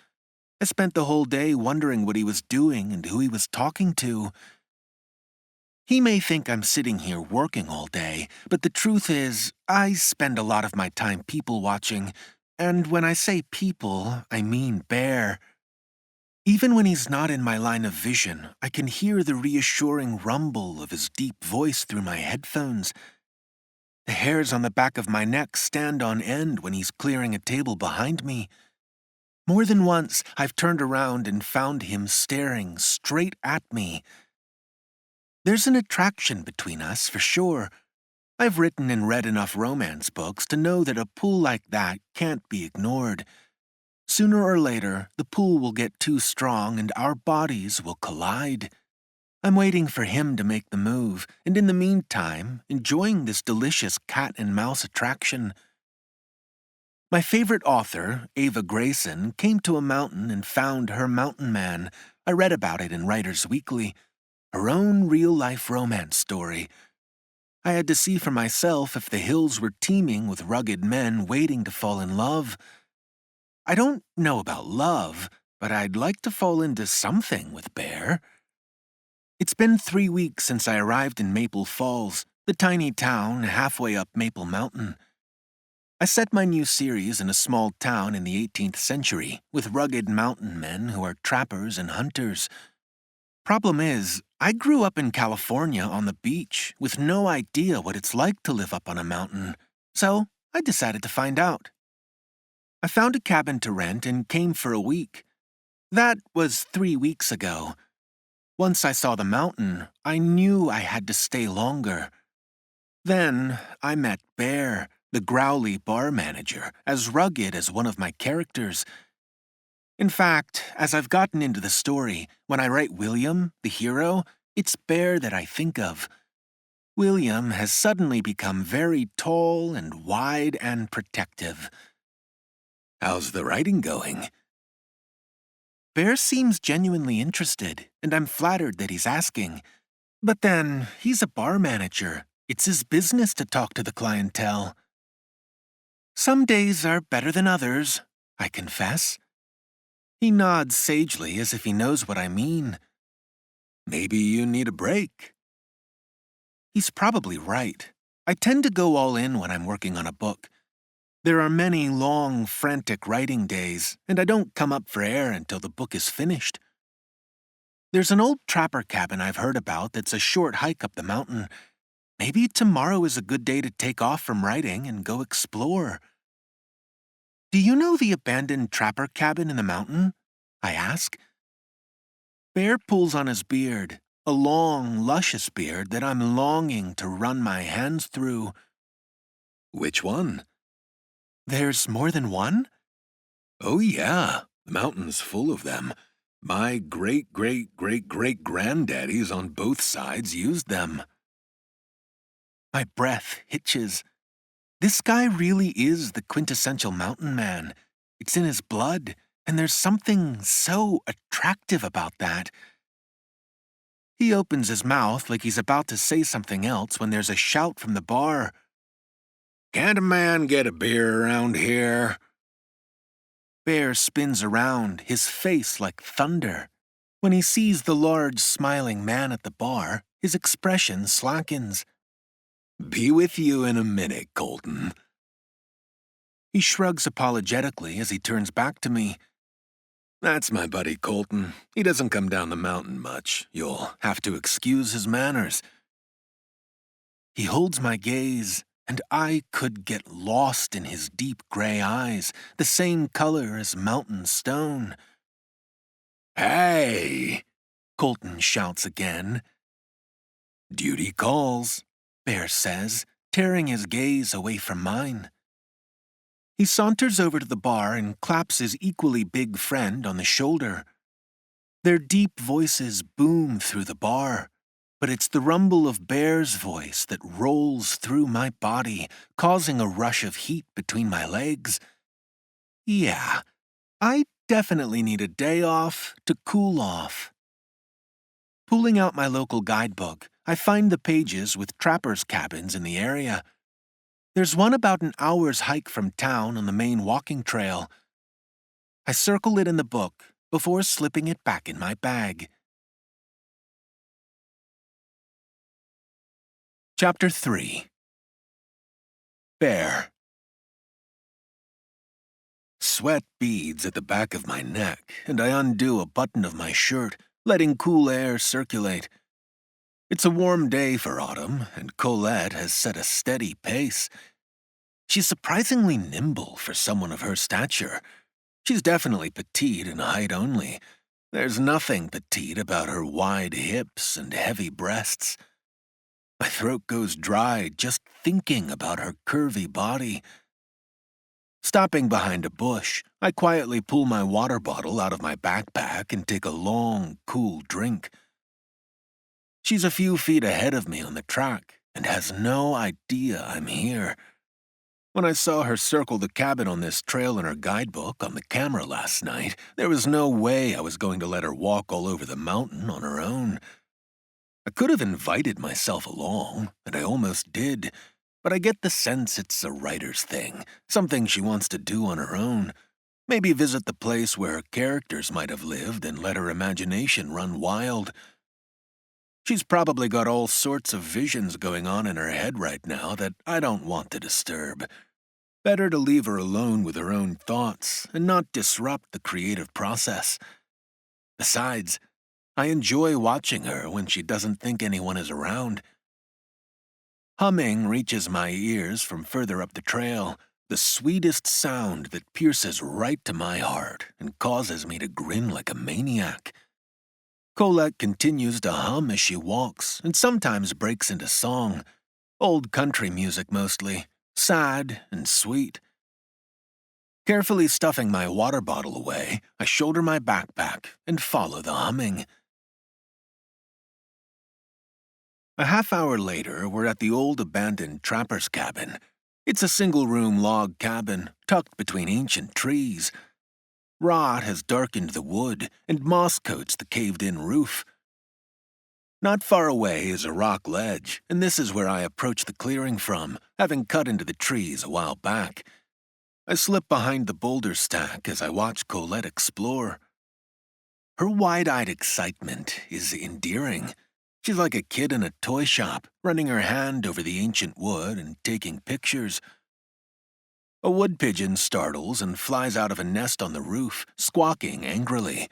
I spent the whole day wondering what he was doing and who he was talking to. He may think I'm sitting here working all day, but the truth is, I spend a lot of my time people-watching, and when I say people, I mean Bear. Even when he's not in my line of vision, I can hear the reassuring rumble of his deep voice through my headphones. The hairs on the back of my neck stand on end when he's clearing a table behind me. More than once, I've turned around and found him staring straight at me. There's an attraction between us, for sure. I've written and read enough romance books to know that a pull like that can't be ignored. Sooner or later, the pull will get too strong and our bodies will collide. I'm waiting for him to make the move, and in the meantime, enjoying this delicious cat and mouse attraction. My favorite author, Ava Grayson, came to a mountain and found her mountain man. I read about it in Writer's Weekly. Her own real-life romance story. I had to see for myself if the hills were teeming with rugged men waiting to fall in love. I don't know about love, but I'd like to fall into something with Bear. It's been 3 weeks since I arrived in Maple Falls, the tiny town halfway up Maple Mountain. I set my new series in a small town in the 18th century with rugged mountain men who are trappers and hunters. Problem is, I grew up in California on the beach with no idea what it's like to live up on a mountain, so I decided to find out. I found a cabin to rent and came for a week. That was 3 weeks ago. Once I saw the mountain, I knew I had to stay longer. Then I met Bear, the growly bar manager, as rugged as one of my characters. In fact, as I've gotten into the story, when I write William, the hero, it's Bear that I think of. William has suddenly become very tall and wide and protective. How's the writing going? Bear seems genuinely interested, and I'm flattered that he's asking. But then, he's a bar manager. It's his business to talk to the clientele. Some days are better than others, I confess. He nods sagely as if he knows what I mean. Maybe you need a break. He's probably right. I tend to go all in when I'm working on a book. There are many long, frantic writing days, and I don't come up for air until the book is finished. There's an old trapper cabin I've heard about that's a short hike up the mountain. Maybe tomorrow is a good day to take off from writing and go explore. Do you know the abandoned trapper cabin in the mountain? I ask. Bear pulls on his beard, a long, luscious beard that I'm longing to run my hands through. Which one? There's more than one? Oh yeah, the mountain's full of them. My great-great-great-great-granddaddies on both sides used them. My breath hitches. This guy really is the quintessential mountain man. It's in his blood, and there's something so attractive about that. He opens his mouth like he's about to say something else when there's a shout from the bar. Can't a man get a beer around here? Bear spins around, his face like thunder. When he sees the large, smiling man at the bar, his expression slackens. Be with you in a minute, Colton. He shrugs apologetically as he turns back to me. That's my buddy Colton. He doesn't come down the mountain much. You'll have to excuse his manners. He holds my gaze, and I could get lost in his deep gray eyes, the same color as mountain stone. Hey! Colton shouts again. Duty calls, Bear says, tearing his gaze away from mine. He saunters over to the bar and claps his equally big friend on the shoulder. Their deep voices boom through the bar, but it's the rumble of Bear's voice that rolls through my body, causing a rush of heat between my legs. Yeah, I definitely need a day off to cool off. Pulling out my local guidebook, I find the pages with trappers' cabins in the area. There's one about an hour's hike from town on the main walking trail. I circle it in the book before slipping it back in my bag. Chapter 3. Bear. Sweat beads at the back of my neck, and I undo a button of my shirt, letting cool air circulate. It's a warm day for autumn, and Colette has set a steady pace. She's surprisingly nimble for someone of her stature. She's definitely petite in height only. There's nothing petite about her wide hips and heavy breasts. My throat goes dry just thinking about her curvy body. Stopping behind a bush, I quietly pull my water bottle out of my backpack and take a long, cool drink. She's a few feet ahead of me on the track and has no idea I'm here. When I saw her circle the cabin on this trail in her guidebook on the camera last night, there was no way I was going to let her walk all over the mountain on her own. I could have invited myself along, and I almost did, but I get the sense it's a writer's thing, something she wants to do on her own. Maybe visit the place where her characters might have lived and let her imagination run wild. She's probably got all sorts of visions going on in her head right now that I don't want to disturb. Better to leave her alone with her own thoughts and not disrupt the creative process. Besides, I enjoy watching her when she doesn't think anyone is around. Humming reaches my ears from further up the trail, the sweetest sound that pierces right to my heart and causes me to grin like a maniac. Colette continues to hum as she walks and sometimes breaks into song. Old country music mostly, sad and sweet. Carefully stuffing my water bottle away, I shoulder my backpack and follow the humming. A half hour later, we're at the old abandoned trapper's cabin. It's a single-room log cabin tucked between ancient trees. Rot has darkened the wood, and moss coats the caved-in roof. Not far away is a rock ledge, and this is where I approach the clearing from, having cut into the trees a while back. I slip behind the boulder stack as I watch Colette explore. Her wide-eyed excitement is endearing. She's like a kid in a toy shop, running her hand over the ancient wood and taking pictures. A wood pigeon startles and flies out of a nest on the roof, squawking angrily.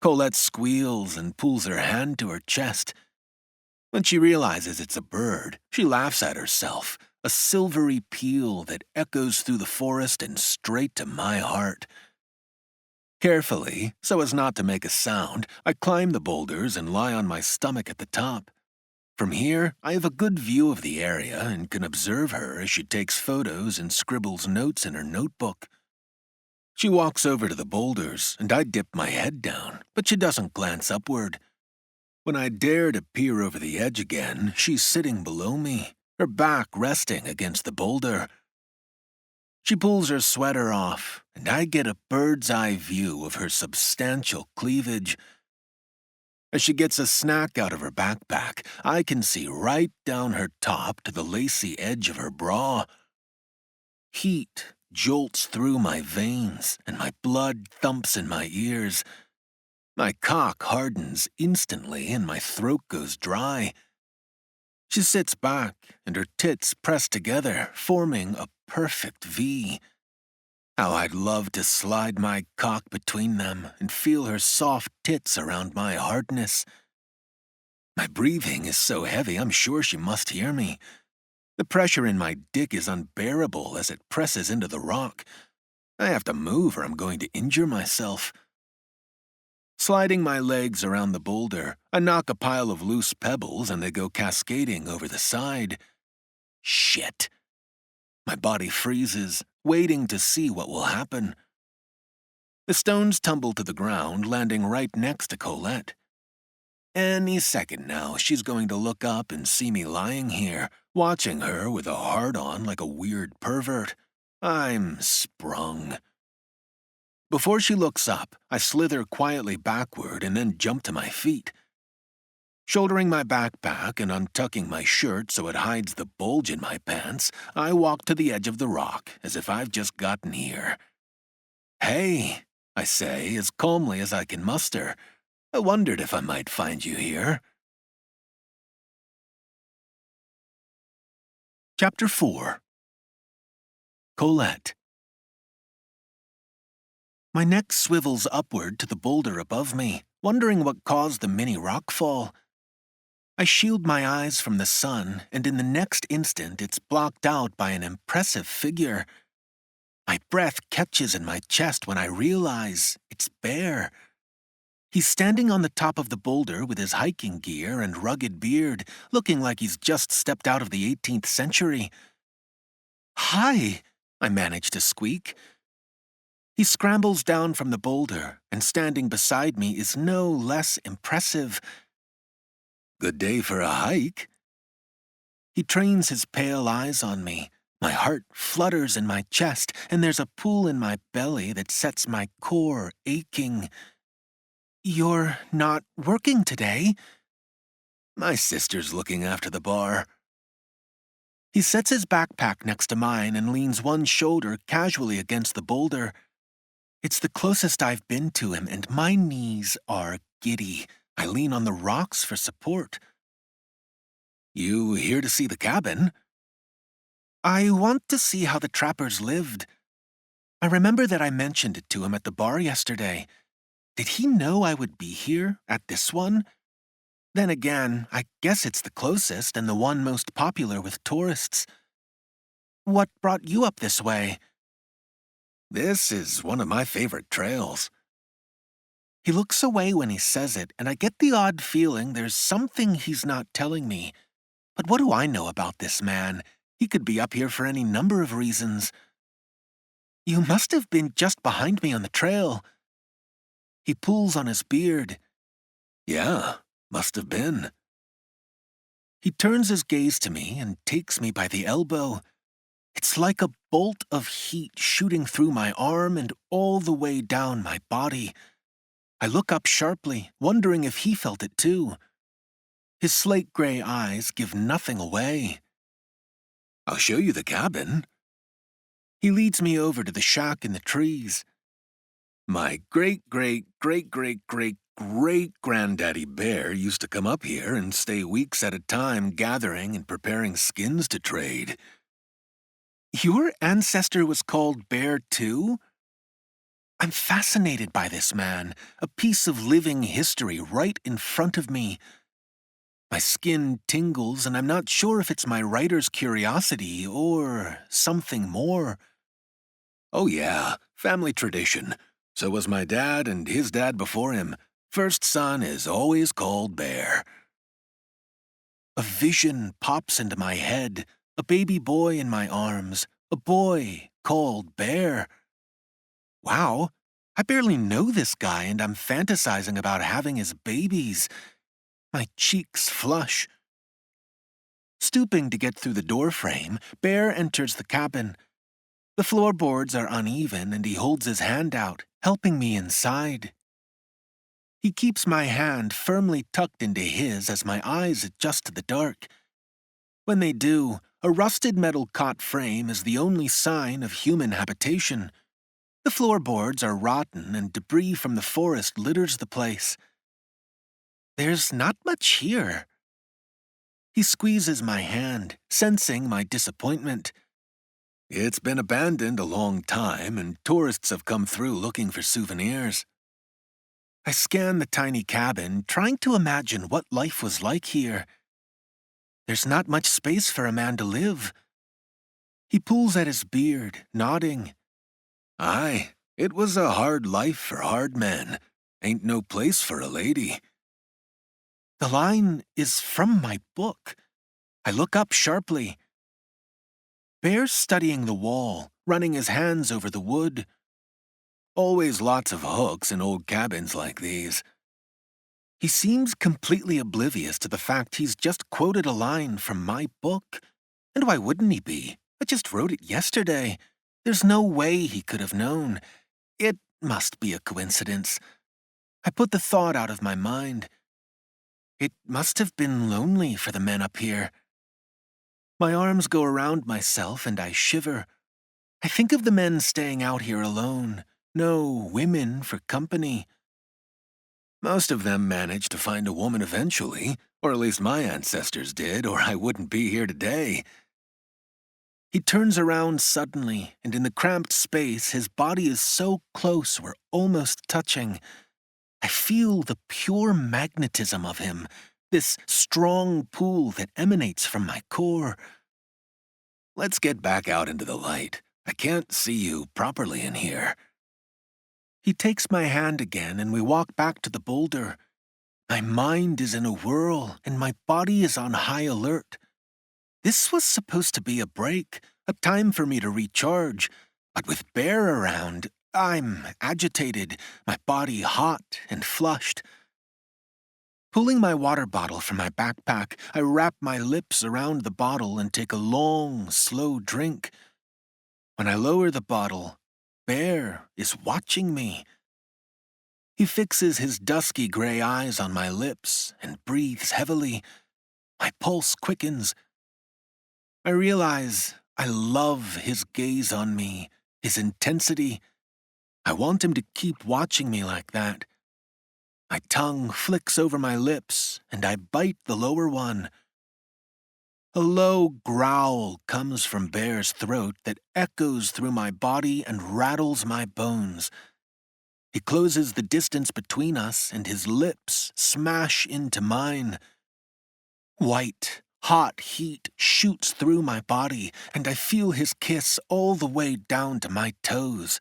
Colette squeals and pulls her hand to her chest. When she realizes it's a bird, she laughs at herself, a silvery peal that echoes through the forest and straight to my heart. Carefully, so as not to make a sound, I climb the boulders and lie on my stomach at the top. From here, I have a good view of the area and can observe her as she takes photos and scribbles notes in her notebook. She walks over to the boulders, and I dip my head down, but she doesn't glance upward. When I dare to peer over the edge again, she's sitting below me, her back resting against the boulder. She pulls her sweater off, and I get a bird's-eye view of her substantial cleavage. As she gets a snack out of her backpack, I can see right down her top to the lacy edge of her bra. Heat jolts through my veins, and my blood thumps in my ears. My cock hardens instantly, and my throat goes dry. She sits back, and her tits press together, forming a perfect V. How I'd love to slide my cock between them and feel her soft tits around my hardness. My breathing is so heavy I'm sure she must hear me. The pressure in my dick is unbearable as it presses into the rock. I have to move or I'm going to injure myself. Sliding my legs around the boulder, I knock a pile of loose pebbles and they go cascading over the side. Shit. My body freezes, waiting to see what will happen. The stones tumble to the ground, landing right next to Colette. Any second now, she's going to look up and see me lying here, watching her with a hard-on like a weird pervert. I'm sprung. Before she looks up, I slither quietly backward and then jump to my feet. Shouldering my backpack and untucking my shirt so it hides the bulge in my pants, I walk to the edge of the rock as if I've just gotten here. "Hey," I say as calmly as I can muster. "I wondered if I might find you here." Chapter 4. Colette. My neck swivels upward to the boulder above me, wondering what caused the mini rockfall. I shield my eyes from the sun, and in the next instant it's blocked out by an impressive figure. My breath catches in my chest when I realize it's Bear. He's standing on the top of the boulder with his hiking gear and rugged beard, looking like he's just stepped out of the 18th century. "Hi," I manage to squeak. He scrambles down from the boulder, and standing beside me is no less impressive. Good day for a hike. He trains his pale eyes on me. My heart flutters in my chest, and there's a pool in my belly that sets my core aching. You're not working today? My sister's looking after the bar. He sets his backpack next to mine and leans one shoulder casually against the boulder. It's the closest I've been to him, and my knees are giddy. I lean on the rocks for support. You here to see the cabin? I want to see how the trappers lived. I remember that I mentioned it to him at the bar yesterday. Did he know I would be here at this one? Then again, I guess it's the closest and the one most popular with tourists. What brought you up this way? This is one of my favorite trails. He looks away when he says it, and I get the odd feeling there's something he's not telling me. But what do I know about this man? He could be up here for any number of reasons. You must have been just behind me on the trail. He pulls on his beard. Yeah, must have been. He turns his gaze to me and takes me by the elbow. It's like a bolt of heat shooting through my arm and all the way down my body. I look up sharply, wondering if he felt it too. His slate-gray eyes give nothing away. I'll show you the cabin. He leads me over to the shack in the trees. My great-great-great-great-great-great-granddaddy Bear used to come up here and stay weeks at a time gathering and preparing skins to trade. Your ancestor was called Bear too? I'm fascinated by this man, a piece of living history right in front of me. My skin tingles, and I'm not sure if it's my writer's curiosity or something more. Oh yeah, family tradition. So was my dad and his dad before him. First son is always called Bear. A vision pops into my head, a baby boy in my arms, a boy called Bear. Wow, I barely know this guy, and I'm fantasizing about having his babies. My cheeks flush. Stooping to get through the doorframe, Bear enters the cabin. The floorboards are uneven, and he holds his hand out, helping me inside. He keeps my hand firmly tucked into his as my eyes adjust to the dark. When they do, a rusted metal cot frame is the only sign of human habitation. The floorboards are rotten, and debris from the forest litters the place. There's not much here. He squeezes my hand, sensing my disappointment. It's been abandoned a long time, and tourists have come through looking for souvenirs. I scan the tiny cabin, trying to imagine what life was like here. There's not much space for a man to live. He pulls at his beard, nodding. Aye, it was a hard life for hard men. Ain't no place for a lady. The line is from my book. I look up sharply. Bear's studying the wall, running his hands over the wood. Always lots of hooks in old cabins like these. He seems completely oblivious to the fact he's just quoted a line from my book. And why wouldn't he be? I just wrote it yesterday. There's no way he could have known. It must be a coincidence. I put the thought out of my mind. It must have been lonely for the men up here. My arms go around myself and I shiver. I think of the men staying out here alone. No women for company. Most of them managed to find a woman eventually, or at least my ancestors did, or I wouldn't be here today. He turns around suddenly, and in the cramped space, his body is so close we're almost touching. I feel the pure magnetism of him, this strong pull that emanates from my core. Let's get back out into the light. I can't see you properly in here. He takes my hand again, and we walk back to the boulder. My mind is in a whirl, and my body is on high alert. This was supposed to be a break, a time for me to recharge, but with Bear around, I'm agitated, my body hot and flushed. Pulling my water bottle from my backpack, I wrap my lips around the bottle and take a long, slow drink. When I lower the bottle, Bear is watching me. He fixes his dusky gray eyes on my lips and breathes heavily. My pulse quickens. I realize I love his gaze on me, his intensity. I want him to keep watching me like that. My tongue flicks over my lips, and I bite the lower one. A low growl comes from Bear's throat that echoes through my body and rattles my bones. He closes the distance between us, and his lips smash into mine. White, hot heat shoots through my body, and I feel his kiss all the way down to my toes.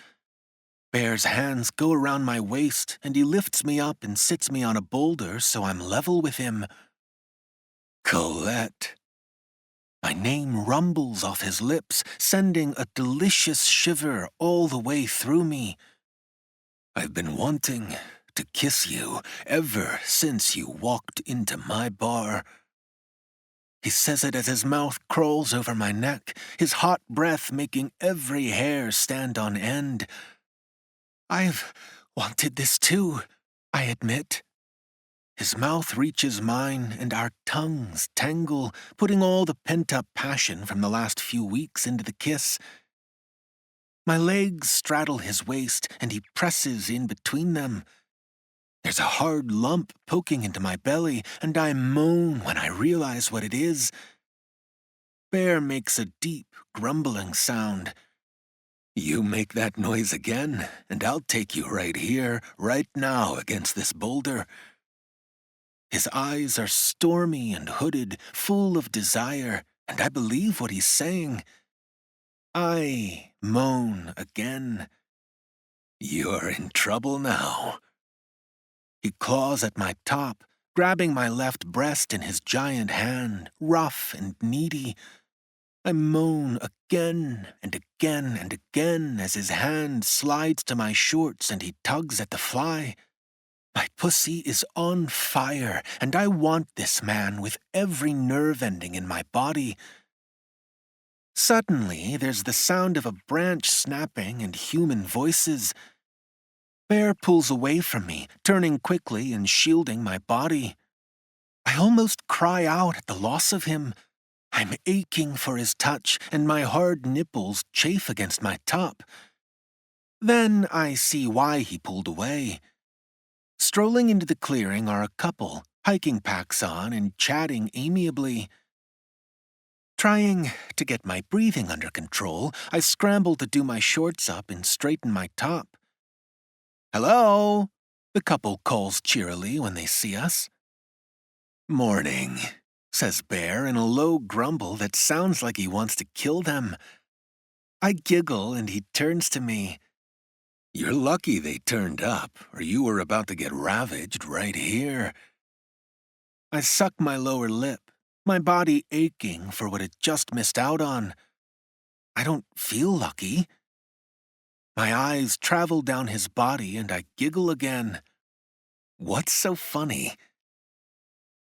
Bear's hands go around my waist, and he lifts me up and sits me on a boulder so I'm level with him. Colette. My name rumbles off his lips, sending a delicious shiver all the way through me. I've been wanting to kiss you ever since you walked into my bar. He says it as his mouth crawls over my neck, his hot breath making every hair stand on end. I've wanted this too, I admit. His mouth reaches mine, and our tongues tangle, putting all the pent-up passion from the last few weeks into the kiss. My legs straddle his waist, and he presses in between them. There's a hard lump poking into my belly, and I moan when I realize what it is. Bear makes a deep, grumbling sound. You make that noise again, and I'll take you right here, right now, against this boulder. His eyes are stormy and hooded, full of desire, and I believe what he's saying. I moan again. You're in trouble now. He claws at my top, grabbing my left breast in his giant hand, rough and needy. I moan again and again and again as his hand slides to my shorts and he tugs at the fly. My pussy is on fire, and I want this man with every nerve ending in my body. Suddenly, there's the sound of a branch snapping and human voices. Bear pulls away from me, turning quickly and shielding my body. I almost cry out at the loss of him. I'm aching for his touch, and my hard nipples chafe against my top. Then I see why he pulled away. Strolling into the clearing are a couple, hiking packs on and chatting amiably. Trying to get my breathing under control, I scramble to do my shorts up and straighten my top. Hello, the couple calls cheerily when they see us. Morning, says Bear in a low grumble that sounds like he wants to kill them. I giggle and he turns to me. You're lucky they turned up, or you were about to get ravaged right here. I suck my lower lip, my body aching for what it just missed out on. I don't feel lucky. My eyes travel down his body and I giggle again. What's so funny?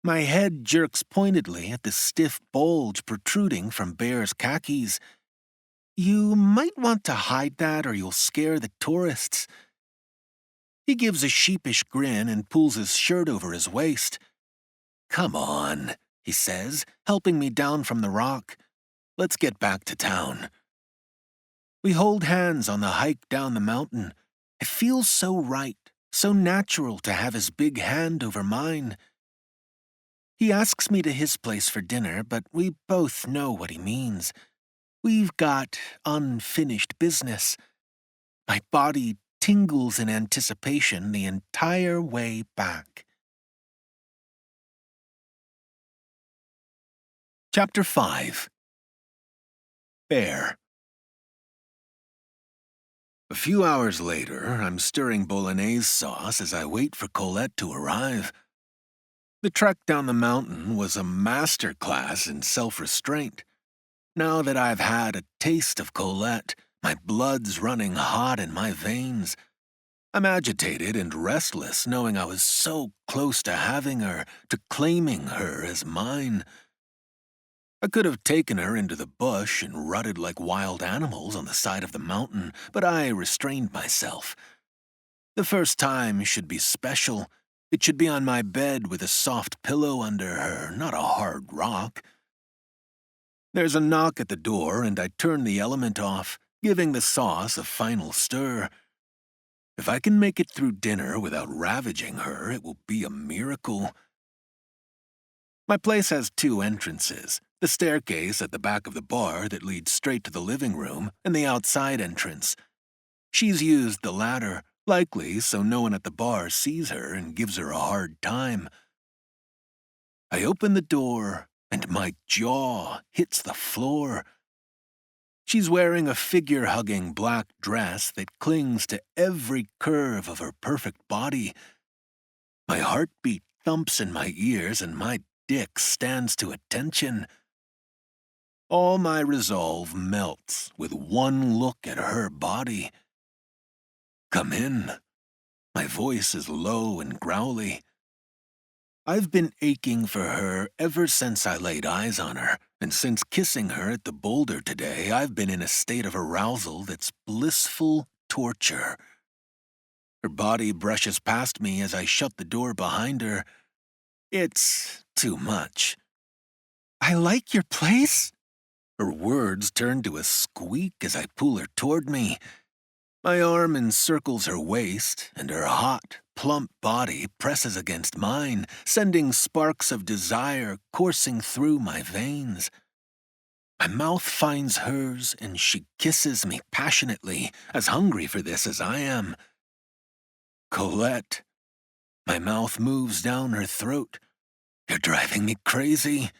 My head jerks pointedly at the stiff bulge protruding from Bear's khakis. You might want to hide that or you'll scare the tourists. He gives a sheepish grin and pulls his shirt over his waist. Come on, he says, helping me down from the rock. Let's get back to town. We hold hands on the hike down the mountain. It feels so right, so natural to have his big hand over mine. He asks me to his place for dinner, but we both know what he means. We've got unfinished business. My body tingles in anticipation the entire way back. Chapter 5. Bear. A few hours later, I'm stirring bolognese sauce as I wait for Colette to arrive. The trek down the mountain was a master class in self-restraint. Now that I've had a taste of Colette, my blood's running hot in my veins. I'm agitated and restless, knowing I was so close to having her, to claiming her as mine. I could have taken her into the bush and rutted like wild animals on the side of the mountain, but I restrained myself. The first time should be special. It should be on my bed with a soft pillow under her, not a hard rock. There's a knock at the door, and I turn the element off, giving the sauce a final stir. If I can make it through dinner without ravaging her, it will be a miracle. My place has 2 entrances, the staircase at the back of the bar that leads straight to the living room, and the outside entrance. She's used the latter, likely so no one at the bar sees her and gives her a hard time. I open the door, and my jaw hits the floor. She's wearing a figure-hugging black dress that clings to every curve of her perfect body. My heartbeat thumps in my ears, and my dick stands to attention. All my resolve melts with one look at her body. Come in. My voice is low and growly. I've been aching for her ever since I laid eyes on her, and since kissing her at the boulder today, I've been in a state of arousal that's blissful torture. Her body brushes past me as I shut the door behind her. It's too much. I like your place? Her words turn to a squeak as I pull her toward me. My arm encircles her waist, and her hot, plump body presses against mine, sending sparks of desire coursing through my veins. My mouth finds hers, and she kisses me passionately, as hungry for this as I am. Colette. My mouth moves down her throat. You're driving me crazy.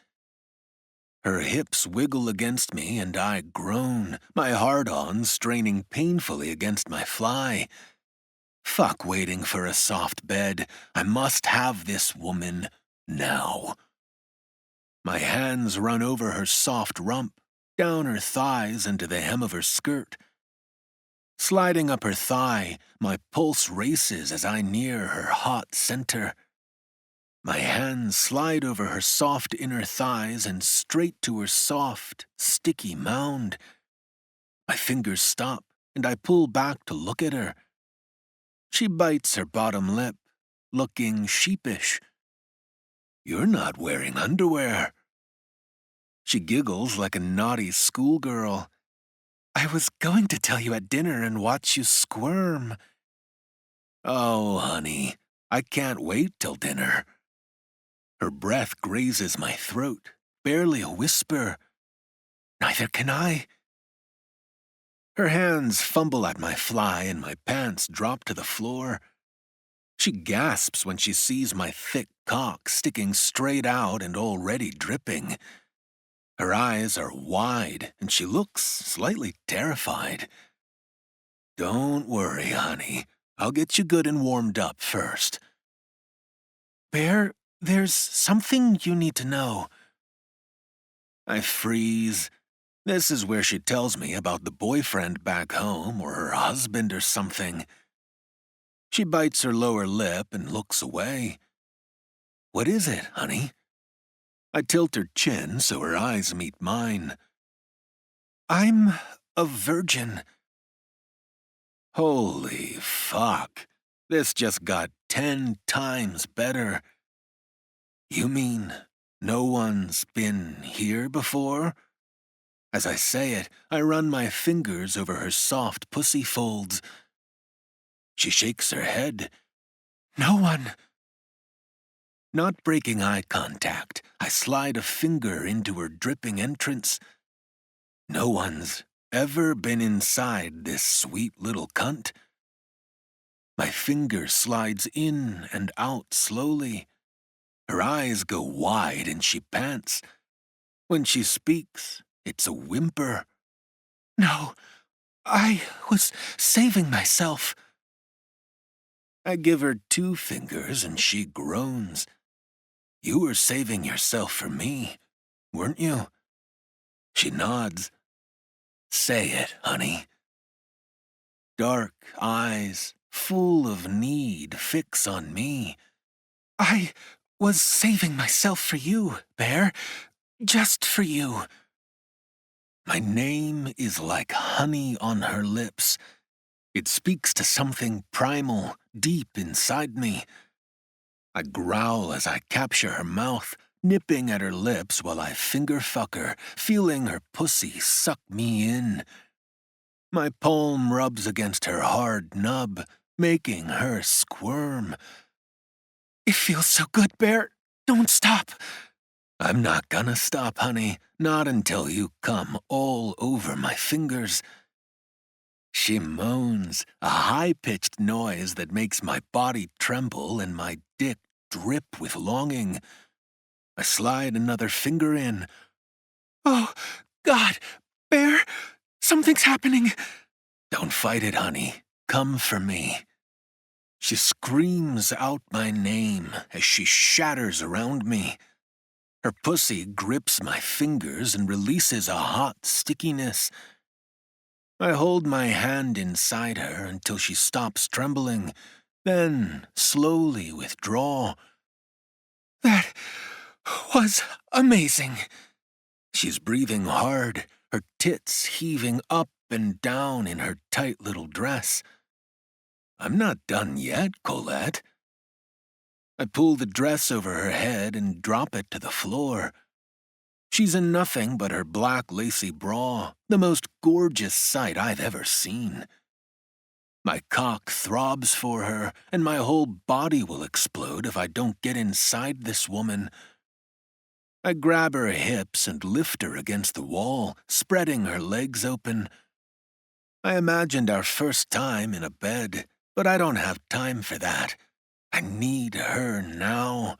Her hips wiggle against me, and I groan, my hard-on straining painfully against my fly. Fuck waiting for a soft bed. I must have this woman now. My hands run over her soft rump, down her thighs into the hem of her skirt. Sliding up her thigh, my pulse races as I near her hot center. My hands slide over her soft inner thighs and straight to her soft, sticky mound. My fingers stop, and I pull back to look at her. She bites her bottom lip, looking sheepish. You're not wearing underwear. She giggles like a naughty schoolgirl. I was going to tell you at dinner and watch you squirm. Oh, honey, I can't wait till dinner. Her breath grazes my throat, barely a whisper. Neither can I. Her hands fumble at my fly and my pants drop to the floor. She gasps when she sees my thick cock sticking straight out and already dripping. Her eyes are wide and she looks slightly terrified. Don't worry, honey. I'll get you good and warmed up first. Bear, there's something you need to know. I freeze. This is where she tells me about the boyfriend back home or her husband or something. She bites her lower lip and looks away. What is it, honey? I tilt her chin so her eyes meet mine. I'm a virgin. Holy fuck. This just got 10 times better. You mean no one's been here before? As I say it, I run my fingers over her soft pussy folds. She shakes her head. No one. Not breaking eye contact, I slide a finger into her dripping entrance. No one's ever been inside this sweet little cunt. My finger slides in and out slowly. Her eyes go wide and she pants. When she speaks, it's a whimper. No, I was saving myself. I give her 2 fingers and she groans. You were saving yourself for me, weren't you? She nods. Say it, honey. Dark eyes, full of need, fix on me. I was saving myself for you, Bear. Just for you. My name is like honey on her lips. It speaks to something primal, deep inside me. I growl as I capture her mouth, nipping at her lips while I finger fuck her, feeling her pussy suck me in. My palm rubs against her hard nub, making her squirm. It feels so good, Bear. Don't stop. I'm not gonna stop, honey. Not until you come all over my fingers. She moans, a high-pitched noise that makes my body tremble and my dick drip with longing. I slide another finger in. Oh, God, Bear, something's happening. Don't fight it, honey. Come for me. She screams out my name as she shatters around me. Her pussy grips my fingers and releases a hot stickiness. I hold my hand inside her until she stops trembling, then slowly withdraw. That was amazing. She's breathing hard, her tits heaving up and down in her tight little dress. I'm not done yet, Colette. I pull the dress over her head and drop it to the floor. She's in nothing but her black lacy bra, the most gorgeous sight I've ever seen. My cock throbs for her, and my whole body will explode if I don't get inside this woman. I grab her hips and lift her against the wall, spreading her legs open. I imagined our first time in a bed, but I don't have time for that. I need her now.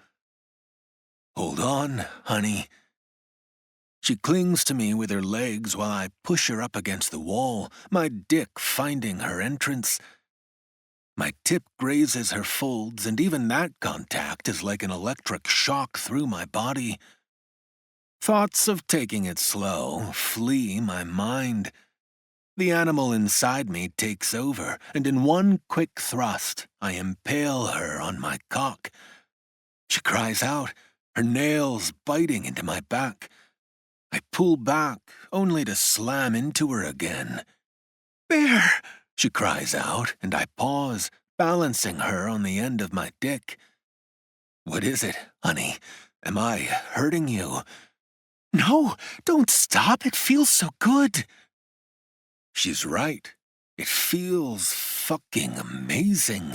Hold on, honey. She clings to me with her legs while I push her up against the wall, my dick finding her entrance. My tip grazes her folds, and even that contact is like an electric shock through my body. Thoughts of taking it slow flee my mind. The animal inside me takes over, and in one quick thrust, I impale her on my cock. She cries out, her nails biting into my back. I pull back, only to slam into her again. Bear! She cries out, and I pause, balancing her on the end of my dick. What is it, honey? Am I hurting you? No, don't stop. It feels so good. She's right. It feels fucking amazing.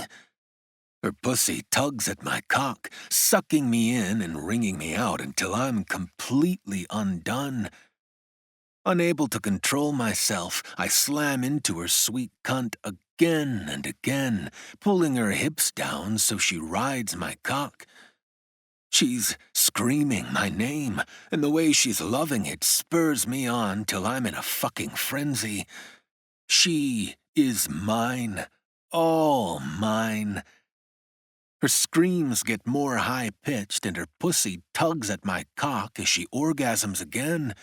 Her pussy tugs at my cock, sucking me in and wringing me out until I'm completely undone. Unable to control myself, I slam into her sweet cunt again and again, pulling her hips down so she rides my cock. She's screaming my name, and the way she's loving it spurs me on till I'm in a fucking frenzy. She is mine, all mine. Her screams get more high-pitched, and her pussy tugs at my cock as she orgasms again.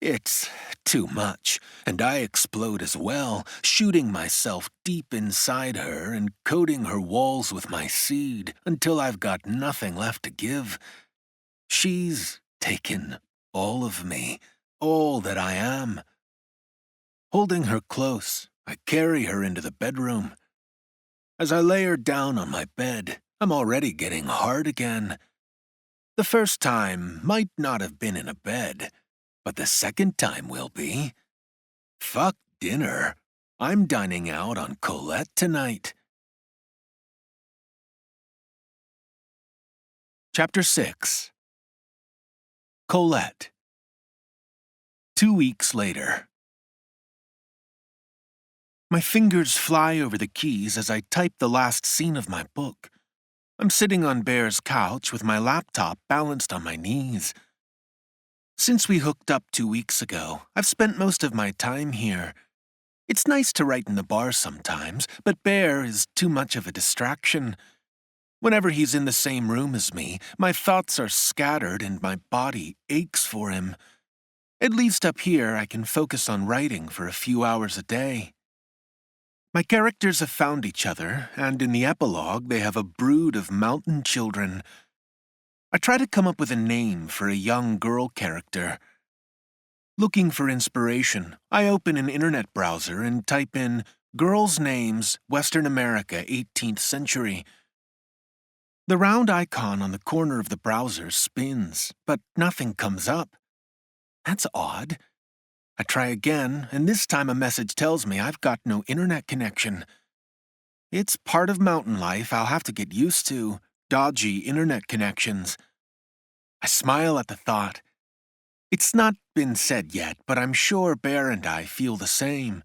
It's too much, and I explode as well, shooting myself deep inside her and coating her walls with my seed until I've got nothing left to give. She's taken all of me, all that I am. Holding her close, I carry her into the bedroom. As I lay her down on my bed, I'm already getting hard again. The first time might not have been in a bed, but the second time will be. Fuck dinner. I'm dining out on Colette tonight. Chapter 6. Colette. 2 weeks later. My fingers fly over the keys as I type the last scene of my book. I'm sitting on Bear's couch with my laptop balanced on my knees. Since we hooked up 2 weeks ago, I've spent most of my time here. It's nice to write in the bar sometimes, but Bear is too much of a distraction. Whenever he's in the same room as me, my thoughts are scattered and my body aches for him. At least up here, I can focus on writing for a few hours a day. My characters have found each other, and in the epilogue they have a brood of mountain children. I try to come up with a name for a young girl character. Looking for inspiration, I open an internet browser and type in Girls' Names, Western America, 18th Century. The round icon on the corner of the browser spins, but nothing comes up. That's odd. I try again, and this time a message tells me I've got no internet connection. It's part of mountain life I'll have to get used to, dodgy internet connections. I smile at the thought. It's not been said yet, but I'm sure Bear and I feel the same.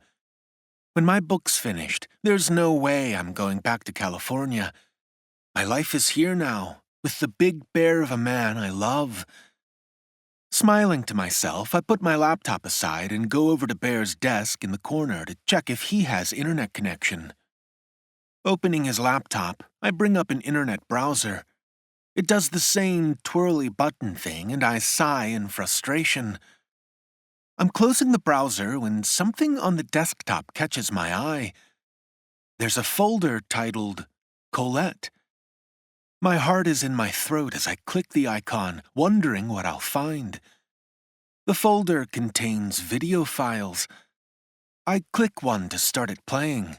When my book's finished, there's no way I'm going back to California. My life is here now, with the big bear of a man I love. Smiling to myself, I put my laptop aside and go over to Bear's desk in the corner to check if he has internet connection. Opening his laptop, I bring up an internet browser. It does the same twirly button thing, and I sigh in frustration. I'm closing the browser when something on the desktop catches my eye. There's a folder titled Colette. My heart is in my throat as I click the icon, wondering what I'll find. The folder contains video files. I click one to start it playing.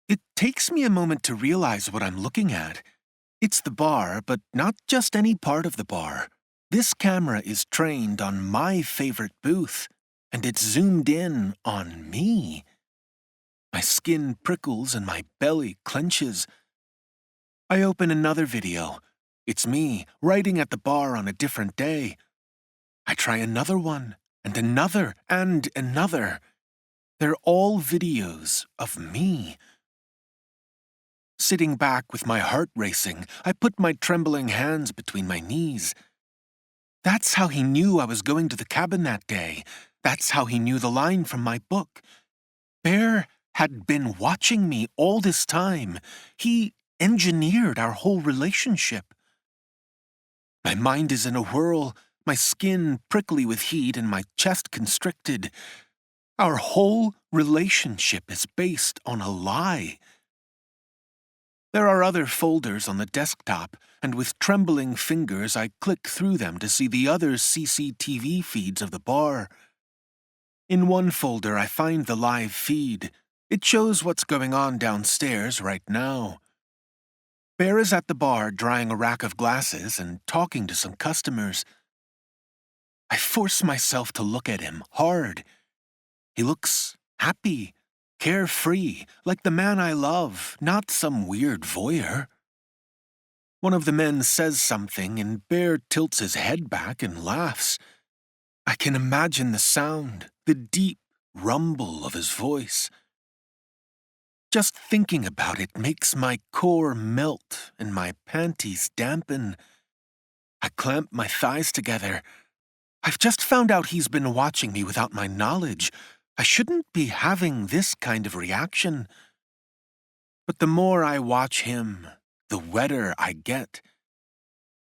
It takes me a moment to realize what I'm looking at. It's the bar, but not just any part of the bar. This camera is trained on my favorite booth, and it's zoomed in on me. My skin prickles and my belly clenches. I open another video. It's me, writing at the bar on a different day. I try another one, and another, and another. They're all videos of me. Sitting back with my heart racing, I put my trembling hands between my knees. That's how he knew I was going to the cabin that day. That's how he knew the line from my book. Bear had been watching me all this time. He engineered our whole relationship. My mind is in a whirl, my skin prickly with heat and my chest constricted. Our whole relationship is based on a lie. There are other folders on the desktop, and with trembling fingers I click through them to see the other CCTV feeds of the bar. In one folder I find the live feed. It shows what's going on downstairs right now. Bear is at the bar drying a rack of glasses and talking to some customers. I force myself to look at him hard. He looks happy, carefree, like the man I love, not some weird voyeur. One of the men says something and Bear tilts his head back and laughs. I can imagine the sound, the deep rumble of his voice. Just thinking about it makes my core melt and my panties dampen. I clamp my thighs together. I've just found out he's been watching me without my knowledge. I shouldn't be having this kind of reaction. But the more I watch him, the wetter I get.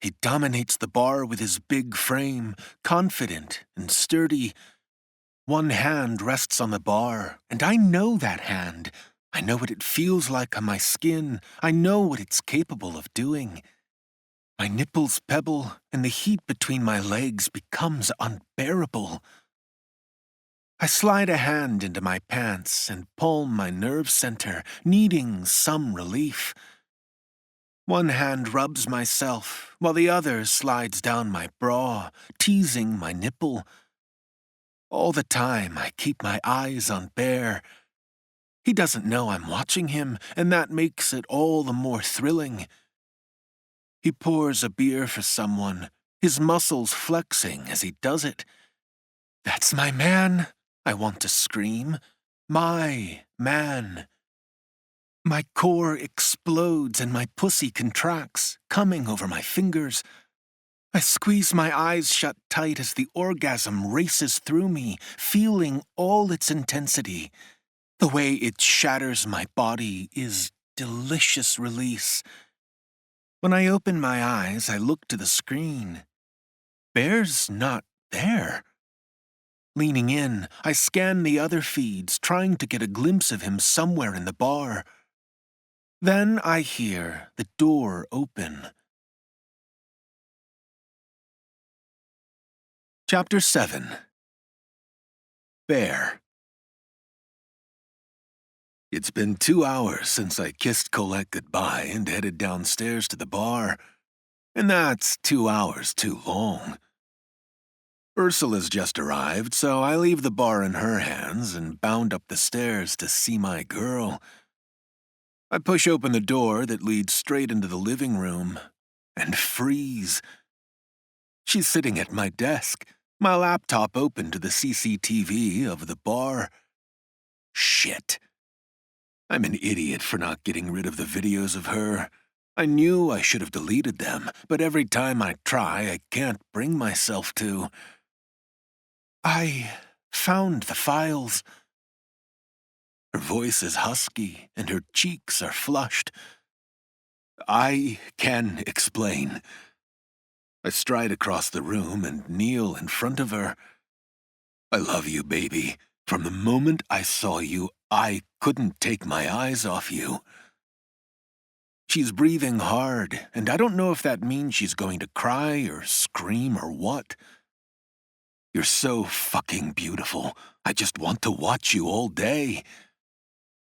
He dominates the bar with his big frame, confident and sturdy. One hand rests on the bar, and I know that hand. I know what it feels like on my skin. I know what it's capable of doing. My nipples pebble, and the heat between my legs becomes unbearable. I slide a hand into my pants and palm my nerve center, needing some relief. One hand rubs myself, while the other slides down my bra, teasing my nipple. All the time I keep my eyes on Bear. He doesn't know I'm watching him, and that makes it all the more thrilling. He pours a beer for someone, his muscles flexing as he does it. That's my man, I want to scream. My man. My core explodes and my pussy contracts, coming over my fingers. I squeeze my eyes shut tight as the orgasm races through me, feeling all its intensity. The way it shatters my body is delicious release. When I open my eyes, I look to the screen. Bear's not there. Leaning in, I scan the other feeds, trying to get a glimpse of him somewhere in the bar. Then I hear the door open. Chapter 7. Bear. It's been 2 hours since I kissed Colette goodbye and headed downstairs to the bar, and that's 2 hours too long. Ursula's just arrived, so I leave the bar in her hands and bound up the stairs to see my girl. I push open the door that leads straight into the living room and freeze. She's sitting at my desk, my laptop open to the CCTV of the bar. Shit. I'm an idiot for not getting rid of the videos of her. I knew I should have deleted them, but every time I try, I can't bring myself to. I found the files. Her voice is husky, and her cheeks are flushed. I can explain. I stride across the room and kneel in front of her. I love you, baby. From the moment I saw you, I couldn't take my eyes off you. She's breathing hard, and I don't know if that means she's going to cry or scream or what. You're so fucking beautiful. I just want to watch you all day.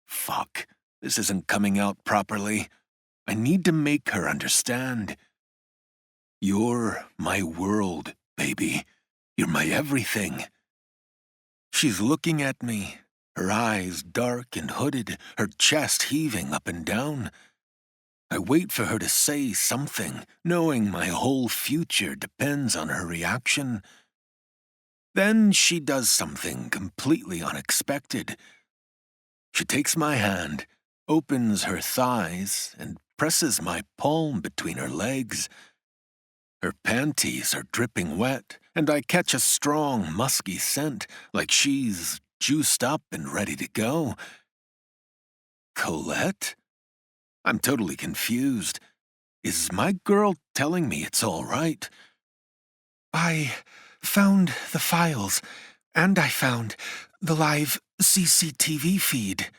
Fuck, this isn't coming out properly. I need to make her understand. You're my world, baby. You're my everything. She's looking at me, her eyes dark and hooded, her chest heaving up and down. I wait for her to say something, knowing my whole future depends on her reaction. Then she does something completely unexpected. She takes my hand, opens her thighs, and presses my palm between her legs. Her panties are dripping wet, and I catch a strong, musky scent, like she's juiced up and ready to go. Colette? I'm totally confused. Is my girl telling me it's all right? I found the files, and I found the live CCTV feed.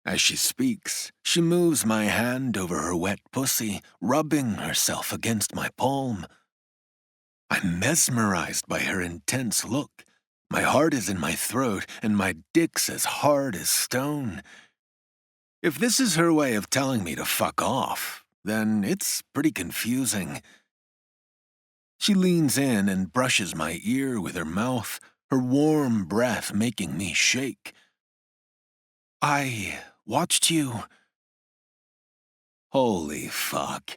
As she speaks, she moves my hand over her wet pussy, rubbing herself against my palm. I'm mesmerized by her intense look. My heart is in my throat, and my dick's as hard as stone. If this is her way of telling me to fuck off, then it's pretty confusing. She leans in and brushes my ear with her mouth, her warm breath making me shake. I watched you. Holy fuck.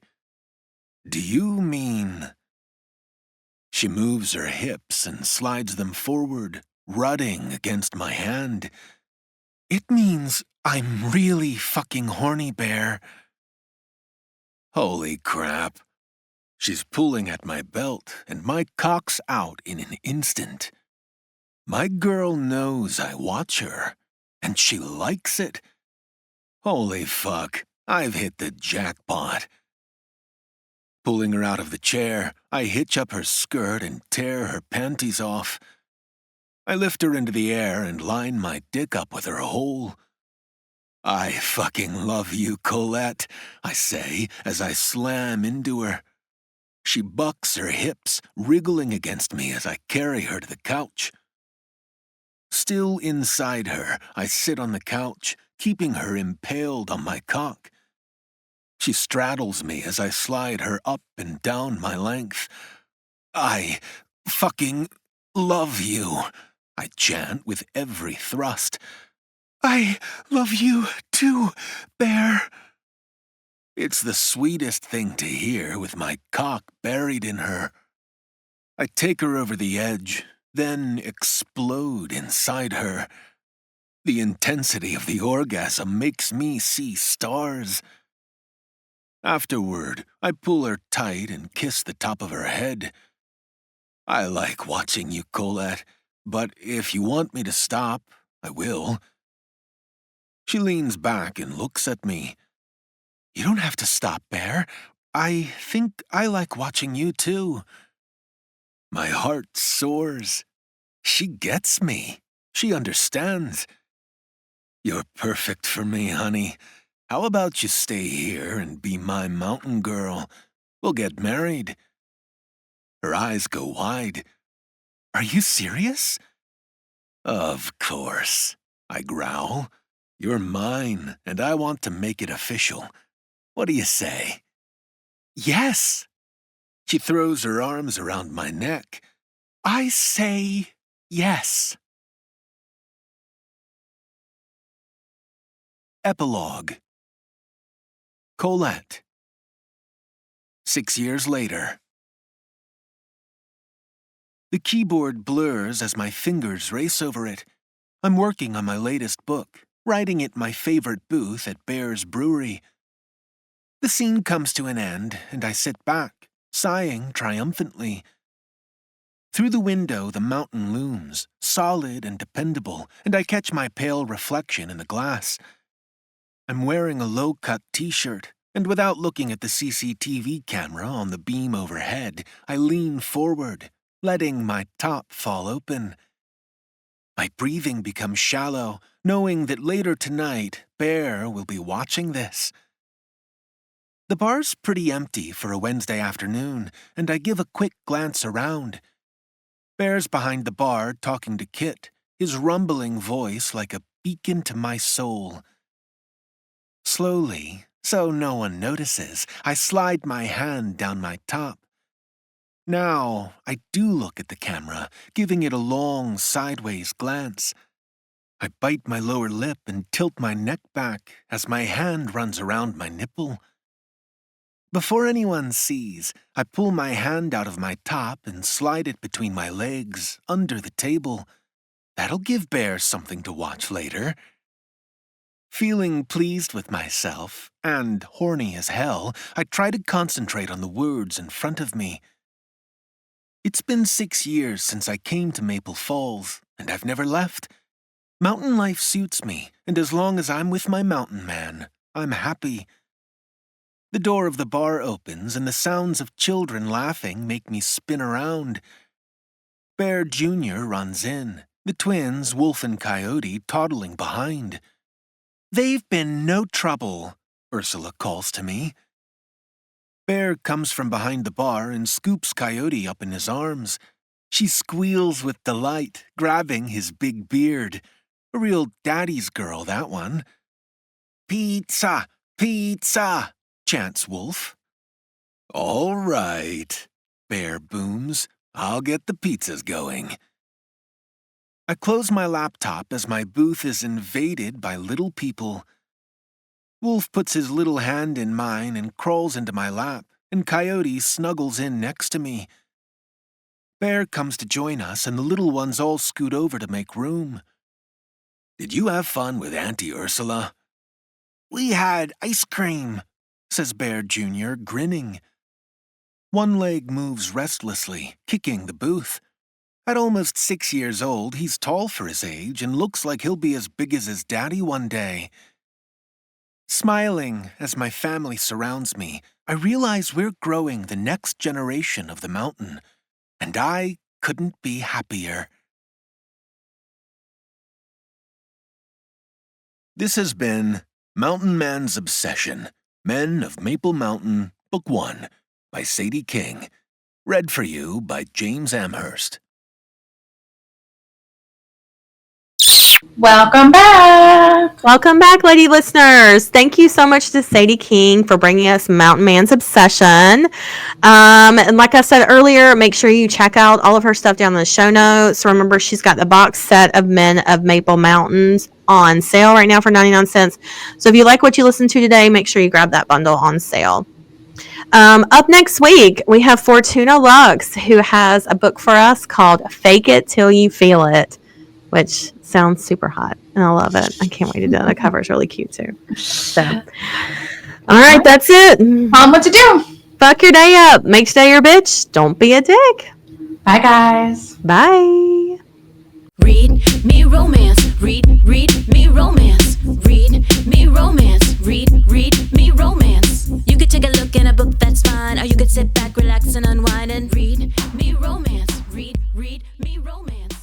Do you mean... She moves her hips and slides them forward, rutting against my hand. It means I'm really fucking horny, Bear. Holy crap. She's pulling at my belt, and my cock's out in an instant. My girl knows I watch her, and she likes it. Holy fuck, I've hit the jackpot. Pulling her out of the chair, I hitch up her skirt and tear her panties off. I lift her into the air and line my dick up with her hole. I fucking love you, Colette, I say as I slam into her. She bucks her hips, wriggling against me as I carry her to the couch. Still inside her, I sit on the couch, keeping her impaled on my cock. She straddles me as I slide her up and down my length. I fucking love you, I chant with every thrust. I love you too, Bear. It's the sweetest thing to hear with my cock buried in her. I take her over the edge, then explode inside her. The intensity of the orgasm makes me see stars. Afterward, I pull her tight and kiss the top of her head. I like watching you, Colette, but if you want me to stop, I will. She leans back and looks at me. You don't have to stop, Bear. I think I like watching you too. My heart soars. She gets me. She understands. You're perfect for me, honey. How about you stay here and be my mountain girl? We'll get married. Her eyes go wide. Are you serious? Of course, I growl. You're mine, and I want to make it official. What do you say? Yes. She throws her arms around my neck. I say yes. Epilogue. Colette. 6 years later. The keyboard blurs as my fingers race over it. I'm working on my latest book, writing at my favorite booth at Bear's Brewery. The scene comes to an end, and I sit back, sighing triumphantly. Through the window, the mountain looms, solid and dependable, and I catch my pale reflection in the glass. I'm wearing a low-cut t-shirt, and without looking at the CCTV camera on the beam overhead, I lean forward, letting my top fall open. My breathing becomes shallow, knowing that later tonight, Bear will be watching this. The bar's pretty empty for a Wednesday afternoon, and I give a quick glance around. Bear's behind the bar talking to Kit, his rumbling voice like a beacon to my soul. Slowly, so no one notices, I slide my hand down my top. Now, I do look at the camera, giving it a long, sideways glance. I bite my lower lip and tilt my neck back as my hand runs around my nipple. Before anyone sees, I pull my hand out of my top and slide it between my legs, under the table. That'll give Bear something to watch later. Feeling pleased with myself, and horny as hell, I try to concentrate on the words in front of me. It's been 6 years since I came to Maple Falls, and I've never left. Mountain life suits me, and as long as I'm with my mountain man, I'm happy. The door of the bar opens, and the sounds of children laughing make me spin around. Bear Jr. runs in, the twins, Wolf and Coyote, toddling behind. They've been no trouble, Ursula calls to me. Bear comes from behind the bar and scoops Coyote up in his arms. She squeals with delight, grabbing his big beard. A real daddy's girl, that one. Pizza! Pizza! Chants Wolf. All right, Bear booms. I'll get the pizzas going. I close my laptop as my booth is invaded by little people. Wolf puts his little hand in mine and crawls into my lap, and Coyote snuggles in next to me. Bear comes to join us, and the little ones all scoot over to make room. Did you have fun with Auntie Ursula? We had ice cream, says Bear Jr., grinning. One leg moves restlessly, kicking the booth. At almost 6 years old, he's tall for his age and looks like he'll be as big as his daddy one day. Smiling as my family surrounds me, I realize we're growing the next generation of the mountain, and I couldn't be happier. This has been Mountain Man's Obsession, Men of Maple Mountain, Book 1, by Sadie King. Read for you by James Amherst. Welcome back. Welcome back, lady listeners. Thank you so much to Sadie King for bringing us Mountain Man's Obsession. And like I said earlier, make sure you check out all of her stuff down in the show notes. Remember, she's got the box set of Men of Maple Mountains on sale right now for 99 cents. So if you like what you listened to today, make sure you grab that bundle on sale. Up next week, we have Fortuna Lux, who has a book for us called Fake It Till You Feel It, which sounds super hot, and I love it. I can't wait to do it. The cover is really cute, too. So, all right, that's it. What to do? Fuck your day up. Make today your bitch. Don't be a dick. Bye, guys. Bye. Read me romance. Read me romance. Read me romance. Read me romance. You could take a look in a book, that's fine. Or you could sit back, relax, and unwind and read me romance. Read me romance.